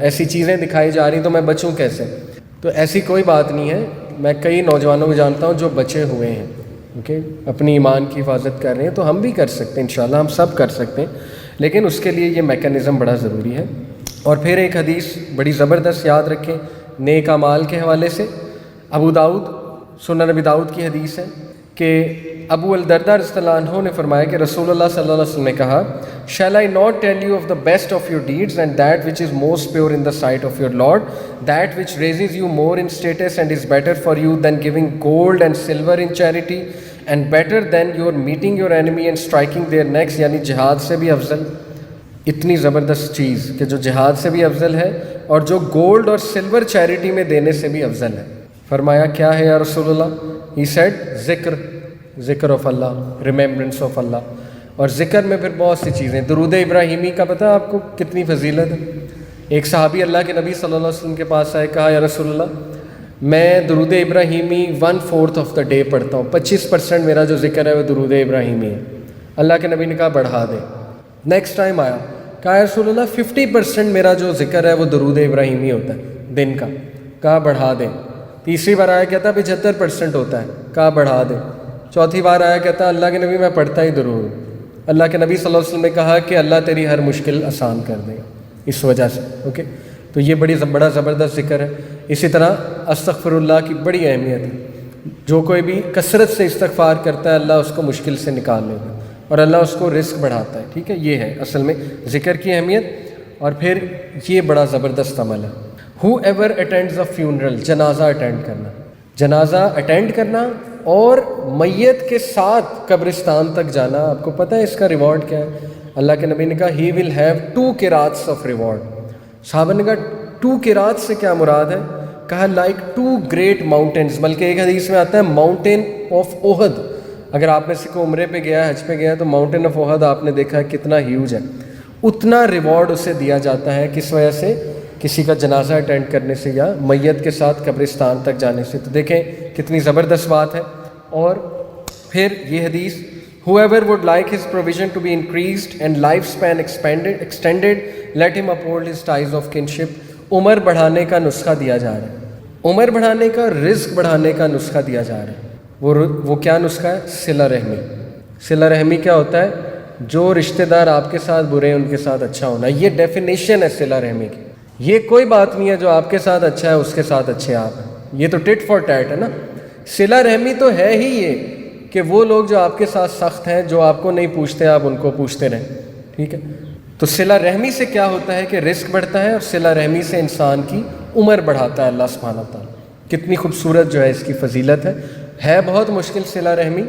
ایسی چیزیں دکھائی جا رہی، تو میں بچوں کیسے. تو ایسی کوئی بات نہیں ہے. میں کئی نوجوانوں کو جانتا ہوں جو بچے ہوئے ہیں، اوکے، اپنی ایمان کی حفاظت کر رہے ہیں. تو ہم بھی کر سکتے ہیں، انشاءاللہ ہم سب کر سکتے ہیں، لیکن اس کے لیے یہ میکانزم بڑا ضروری ہے. اور پھر ایک حدیث بڑی زبردست یاد رکھیں نیک اعمال کے حوالے سے. ابو داؤد، سنن نبی داؤد کی حدیث ہے کہ ابو الدرداء رضی اللہ عنہ نے فرمایا کہ رسول اللہ صلی اللہ علیہ وسلم نے کہا، shall I not tell you of the best of your deeds and that which is most pure in the sight of your Lord, that which raises you more in status and is better for you than giving gold and silver in charity, and better than your meeting your enemy and striking their necks، یعنی جہاد سے بھی افضل. اتنی زبردست چیز کہ جو جہاد سے بھی افضل ہے اور جو گولڈ اور سلور چیریٹی میں دینے سے بھی افضل ہے. فرمایا کیا ہے یا رسول اللہ؟ He said ذکر آف اللہ، ریممبرنس آف اللہ. اور ذکر میں پھر بہت سی چیزیں. درود ابراہیمی کا پتہ آپ کو کتنی فضیلت ہے. ایک صحابی اللہ کے نبی صلی اللہ علیہ وسلم کے پاس آئے، کہا یا رسول اللہ میں درود ابراہیمی 1/4 آف دا ڈے پڑھتا ہوں، 25% میرا جو ذکر ہے وہ درود ابراہیمی ہے. اللہ کے نبی نے کہا بڑھا دے. نیکسٹ ٹائم آیا، کہا یا رسول اللہ 50% میرا جو ذکر ہے وہ درود ابراہیمی ہوتا ہے دن کا. کہا بڑھا دیں. تیسری بار آیا کہتا 75% ہوتا ہے. کہا بڑھا دیں. چوتھی بار آیا کہتا اللہ کے نبی میں پڑھتا ہی درود. اللہ کے نبی صلی اللہ علیہ وسلم نے کہا کہ اللہ تیری ہر مشکل آسان کر دے گا اس وجہ سے. اوکے، تو یہ بڑا زبردست ذکر ہے. اسی طرح استغفر اللہ کی بڑی اہمیت ہے. جو کوئی بھی کثرت سے استغفار کرتا ہے اللہ اس کو مشکل سے نکال لے گا اور اللہ اس کو رزق بڑھاتا ہے. ٹھیک ہے، یہ ہے اصل میں ذکر کی اہمیت. اور پھر یہ بڑا زبردست عمل ہے whoever attends a funeral، جنازہ اٹینڈ کرنا. جنازہ اٹینڈ کرنا اور میت کے ساتھ قبرستان تک جانا. آپ کو پتہ ہے اس کا ریوارڈ کیا ہے؟ اللہ کے نبی نے کہا he will have 2 قراتس of reward. صحابہ نے کہا 2 قرات سے کیا مراد ہے؟ کہا like 2 great mountains. بلکہ ایک حدیث میں آتا ہے ماؤنٹین آف احد. اگر آپ میں سے کوئی عمرے پہ گیا ہے، حج پہ گیا ہے، تو ماؤنٹین آف احد آپ نے دیکھا ہے کتنا ہیوج ہے. اتنا ریوارڈ اسے دیا جاتا ہے کس وجہ سے؟ کسی کا جنازہ اٹینڈ کرنے سے یا میت کے ساتھ قبرستان تک جانے سے. تو دیکھیں کتنی زبردست بات ہے. اور پھر یہ حدیث whoever would like his provision to be increased and lifespan extended let him uphold his ties of kinship. عمر بڑھانے کا نسخہ دیا جا رہا ہے. عمر بڑھانے کا، رزق بڑھانے کا نسخہ دیا جا رہا ہے. وہ کیا نسخہ ہے؟ صلہ رحمی. صلہ رحمی کیا ہوتا ہے؟ جو رشتہ دار آپ کے ساتھ برے ہیں ان کے ساتھ اچھا ہونا. یہ ڈیفینیشن ہے صلہ رحمی کی. یہ کوئی بات نہیں ہے جو آپ کے ساتھ اچھا ہے اس کے ساتھ اچھے آپ ہیں. یہ تو ٹٹ فار ٹیٹ ہے نا. صلہ رحمی تو ہے ہی یہ کہ وہ لوگ جو آپ کے ساتھ سخت ہیں، جو آپ کو نہیں پوچھتے آپ ان کو پوچھتے رہیں. ٹھیک ہے، تو صلہ رحمی سے کیا ہوتا ہے کہ رزق بڑھتا ہے، اور صلہ رحمی سے انسان کی عمر بڑھاتا ہے اللہ سبحانہ تعالیٰ. کتنی خوبصورت جو ہے اس کی فضیلت ہے. بہت مشکل صلہ رحمی،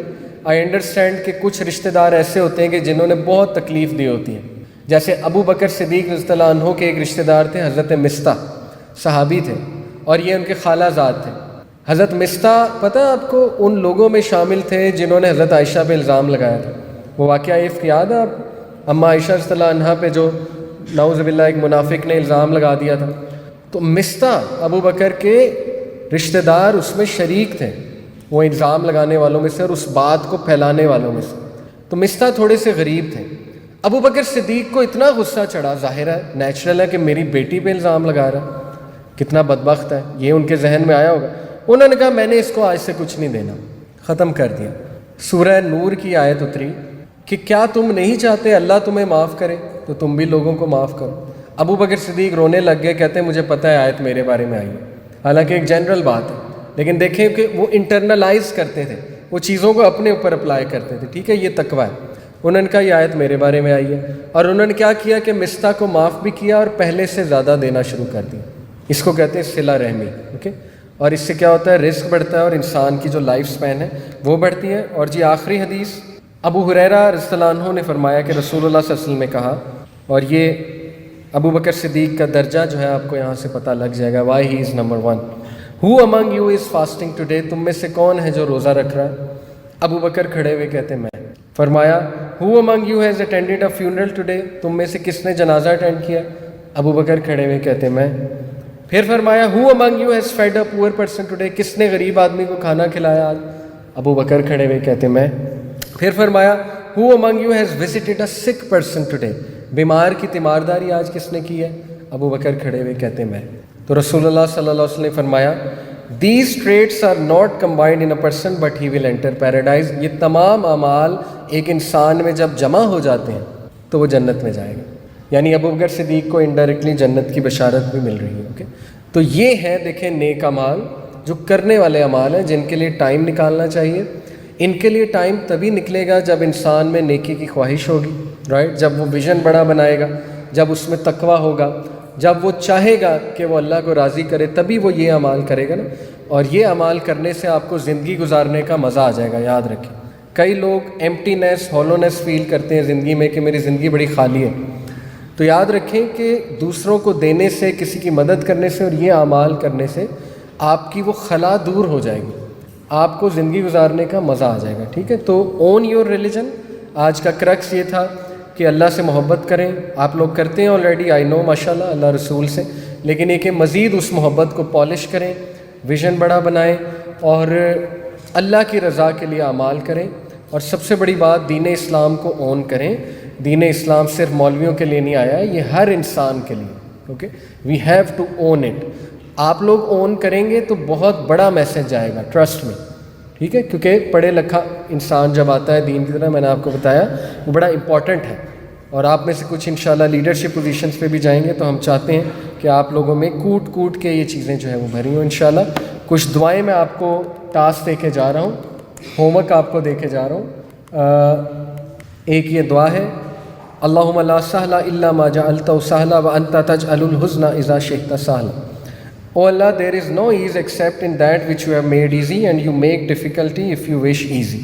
آئی انڈرسٹینڈ کہ کچھ رشتہ دار ایسے ہوتے ہیں کہ جنہوں نے بہت تکلیف دی ہوتی ہے. جیسے ابو بکر صدیق رضی اللہ عنہ کے ایک رشتہ دار تھے حضرت مصطح، صحابی تھے، اور یہ ان کے خالہ زاد تھے. حضرت مصطح پتہ آپ کو ان لوگوں میں شامل تھے جنہوں نے حضرت عائشہ پہ الزام لگایا تھا. وہ واقعہ عفق یاد ہے آپ؟ اماں عائشہ رضی اللہ عنہا پہ جو نعوذ باللہ ایک منافق نے الزام لگا دیا تھا. تو مصطح ابو بکر کے رشتہ دار اس میں شریک تھے، وہ الزام لگانے والوں میں سے اور اس بات کو پھیلانے والوں میں سے. تو مصطح تھوڑے سے غریب تھے. ابو بکر صدیق کو اتنا غصہ چڑھا، ظاہر ہے نیچرل ہے کہ میری بیٹی پہ الزام لگا رہا، کتنا بدبخت ہے، یہ ان کے ذہن میں آیا ہوگا. انہوں نے کہا میں نے اس کو آج سے کچھ نہیں دینا، ختم کر دیا. سورہ نور کی آیت اتری کہ کیا تم نہیں چاہتے اللہ تمہیں معاف کرے تو تم بھی لوگوں کو معاف کرو. ابو بکر صدیق رونے لگ گئے، کہتے ہیں مجھے پتہ ہے آیت میرے بارے میں آئی ہے، حالانکہ ایک جنرل بات ہے، لیکن دیکھیں کہ وہ انٹرنلائز کرتے تھے، وہ چیزوں کو اپنے اوپر اپلائی کرتے تھے. ٹھیک ہے، یہ تقویٰ ہے. انہوں نے کہا یہ آیت میرے بارے میں آئی ہے، اور انہوں نے کیا کیا کہ مصطح کو معاف بھی کیا اور پہلے سے زیادہ دینا شروع کر دیا. اس کو کہتے ہیں صلہ رحمی. اوکے، اور اس سے کیا ہوتا ہے، رزق بڑھتا ہے اور انسان کی جو لائف سپین ہے وہ بڑھتی ہے. اور جی آخری حدیث، ابو ہریرہ رضی اللہ عنہ نے فرمایا کہ رسول اللہ صلی اللہ علیہ وسلم نے کہا، اور یہ ابو بکر صدیق کا درجہ جو ہے آپ کو یہاں سے پتہ لگ جائے گا، why he is number 1. Who among you is fasting today, تم میں سے کون ہے جو روزہ رکھ رہا ہے؟ ابو بکر کھڑے ہوئے کہتے میں. فرمایا who among you has attended a funeral today, تم میں سے کس نے جنازہ اٹینڈ کیا؟ ابو بکر کھڑے ہوئے کہتے میں. پھر فرمایا who among you has fed a poor person today, کس نے غریب آدمی کو کھانا کھلایا آج؟ ابو بکر کھڑے ہوئے کہتے میں. پھر فرمایا who among you has visited اے سک پرسن ٹوڈے، بیمار کی تیمارداری آج کس نے کی ہے؟ ابو بکر کھڑے ہوئے کہتے میں. تو رسول اللہ صلی اللہ علیہ وسلم نے فرمایا these traits are not combined in a person but he will enter paradise, یہ تمام اعمال ایک انسان میں جب جمع ہو جاتے ہیں تو وہ جنت میں جائے گا. یعنی ابو بکر صدیق کو انڈائریکٹلی جنت کی بشارت بھی مل رہی ہے. اوکے، تو یہ ہے دیکھیں نیک اعمال، جو کرنے والے اعمال ہیں جن کے لیے ٹائم نکالنا چاہیے. ان کے لیے ٹائم تبھی نکلے گا جب انسان میں نیکی کی خواہش ہوگی، رائٹ، جب وہ ویژن بڑا بنائے گا، جب اس میں تقویٰ ہوگا، جب وہ چاہے گا کہ وہ اللہ کو راضی کرے، تبھی وہ یہ اعمال کرے گا نا. اور یہ اعمال کرنے سے آپ کو زندگی گزارنے کا مزہ آ جائے گا. یاد رکھیں، کئی لوگ ایمٹینیس، ہولونیس فیل کرتے ہیں زندگی میں کہ میری زندگی بڑی خالی ہے. تو یاد رکھیں کہ دوسروں کو دینے سے، کسی کی مدد کرنے سے اور یہ اعمال کرنے سے آپ کی وہ خلا دور ہو جائے گی، آپ کو زندگی گزارنے کا مزہ آ جائے گا. ٹھیک ہے، تو اون یور ریلیجن، آج کا کرکس یہ تھا کہ اللہ سے محبت کریں. آپ لوگ کرتے ہیں آلریڈی، آئی نو، ماشاء اللہ، اللہ رسول سے، لیکن یہ کہ مزید اس محبت کو پالش کریں، ویژن بڑا بنائیں اور اللہ کی رضا کے لیے اعمال کریں. اور سب سے بڑی بات، دین اسلام کو اون کریں. دین اسلام صرف مولویوں کے لیے نہیں آیا ہے، یہ ہر انسان کے لیے. Okay, we have to own it. آپ لوگ اون کریں گے تو بہت بڑا میسج جائے گا، ٹرسٹ میں. ٹھیک ہے، کیونکہ پڑھے لکھا انسان جب آتا ہے دین کی طرح، میں نے آپ کو بتایا وہ بڑا امپورٹنٹ ہے. اور آپ میں سے کچھ انشاءاللہ لیڈرشپ پوزیشنز پہ بھی جائیں گے، تو ہم چاہتے ہیں کہ آپ لوگوں میں کوٹ کوٹ کے یہ چیزیں جو ہیں وہ بھری ہوں انشاءاللہ. کچھ دعائیں میں آپ کو ٹاسک دے کے جا رہا ہوں، ہوم ورک آپ کو دے کے جا رہا ہوں. ایک یہ دعا ہے، اللہم لا سہل الا ما جعلتہ سہلا وانت تجعل الحزن اذا شئت سہلا. Oh Allah, there is no ease except in that which you have made easy and you make difficulty if you wish easy.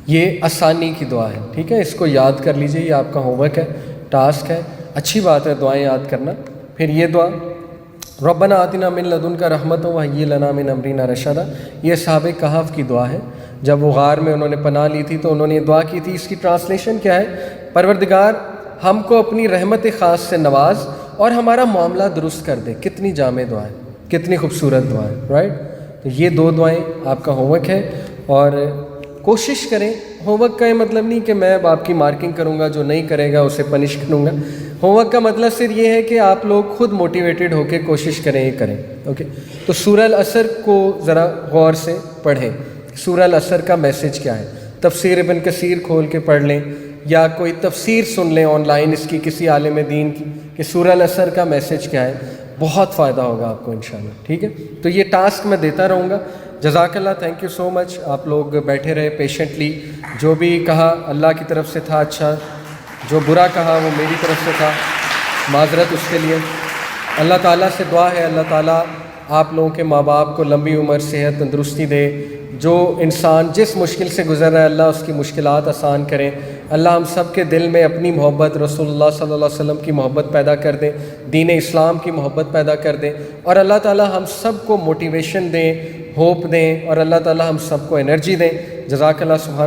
یہ آسانی کی دعا ہے. ٹھیک ہے، اس کو یاد کر لیجئے، یہ آپ کا ہوم ورک ہے، ٹاسک ہے. اچھی بات ہے دعائیں یاد کرنا. پھر یہ دعا، ربنا آتنا من لدنک رحمۃ وہیئ لنا من امرنا رشدا، یہ اصحاب کہف کی دعا ہے. جب وہ غار میں انہوں نے پناہ لی تھی تو انہوں نے یہ دعا کی تھی. اس کی ٹرانسلیشن کیا ہے؟ پروردگار ہم کو اپنی رحمت خاص سے نواز اور ہمارا معاملہ درست کر دے. کتنی جامع دعا ہے، کتنی خوبصورت دعا ہے، رائٹ. تو یہ دو دعائیں آپ کا ہوم ورک ہے. اور کوشش کریں، ہوم ورک کا یہ مطلب نہیں کہ میں اب آپ کی مارکنگ کروں گا، جو نہیں کرے گا اسے پنش کروں گا. ہوم ورک کا مطلب صرف یہ ہے کہ آپ لوگ خود موٹیویٹڈ ہو کے کوشش کریں، یہ کریں. اوکے، تو سورہ العصر کو ذرا غور سے پڑھیں. سورہ العصر کا میسج کیا ہے؟ تفسیر ابن کثیر کھول کے پڑھ لیں، یا کوئی تفسیر سن لیں آن لائن اس کی کسی عالم دین کی کہ سورہ العصر کا میسج کیا ہے. بہت فائدہ ہوگا آپ کو انشاءاللہ. ٹھیک ہے، تو یہ ٹاسک میں دیتا رہوں گا. جزاک اللہ، تھینک یو سو مچ. آپ لوگ بیٹھے رہے پیشنٹلی. جو بھی کہا اللہ کی طرف سے تھا اچھا، جو برا کہا وہ میری طرف سے تھا، معذرت اس کے لیے. اللہ تعالیٰ سے دعا ہے اللہ تعالیٰ آپ لوگوں کے ماں باپ کو لمبی عمر، صحت، تندرستی دے. جو انسان جس مشکل سے گزر رہا ہے اللہ اس کی مشکلات آسان کریں. اللہ ہم سب کے دل میں اپنی محبت، رسول اللہ صلی اللہ علیہ وسلم کی محبت پیدا کر دیں، دین اسلام کی محبت پیدا کر دیں، اور اللہ تعالیٰ ہم سب کو موٹیویشن دیں، ہوپ دیں، اور اللہ تعالیٰ ہم سب کو انرجی دیں. جزاک اللہ. سبحانہ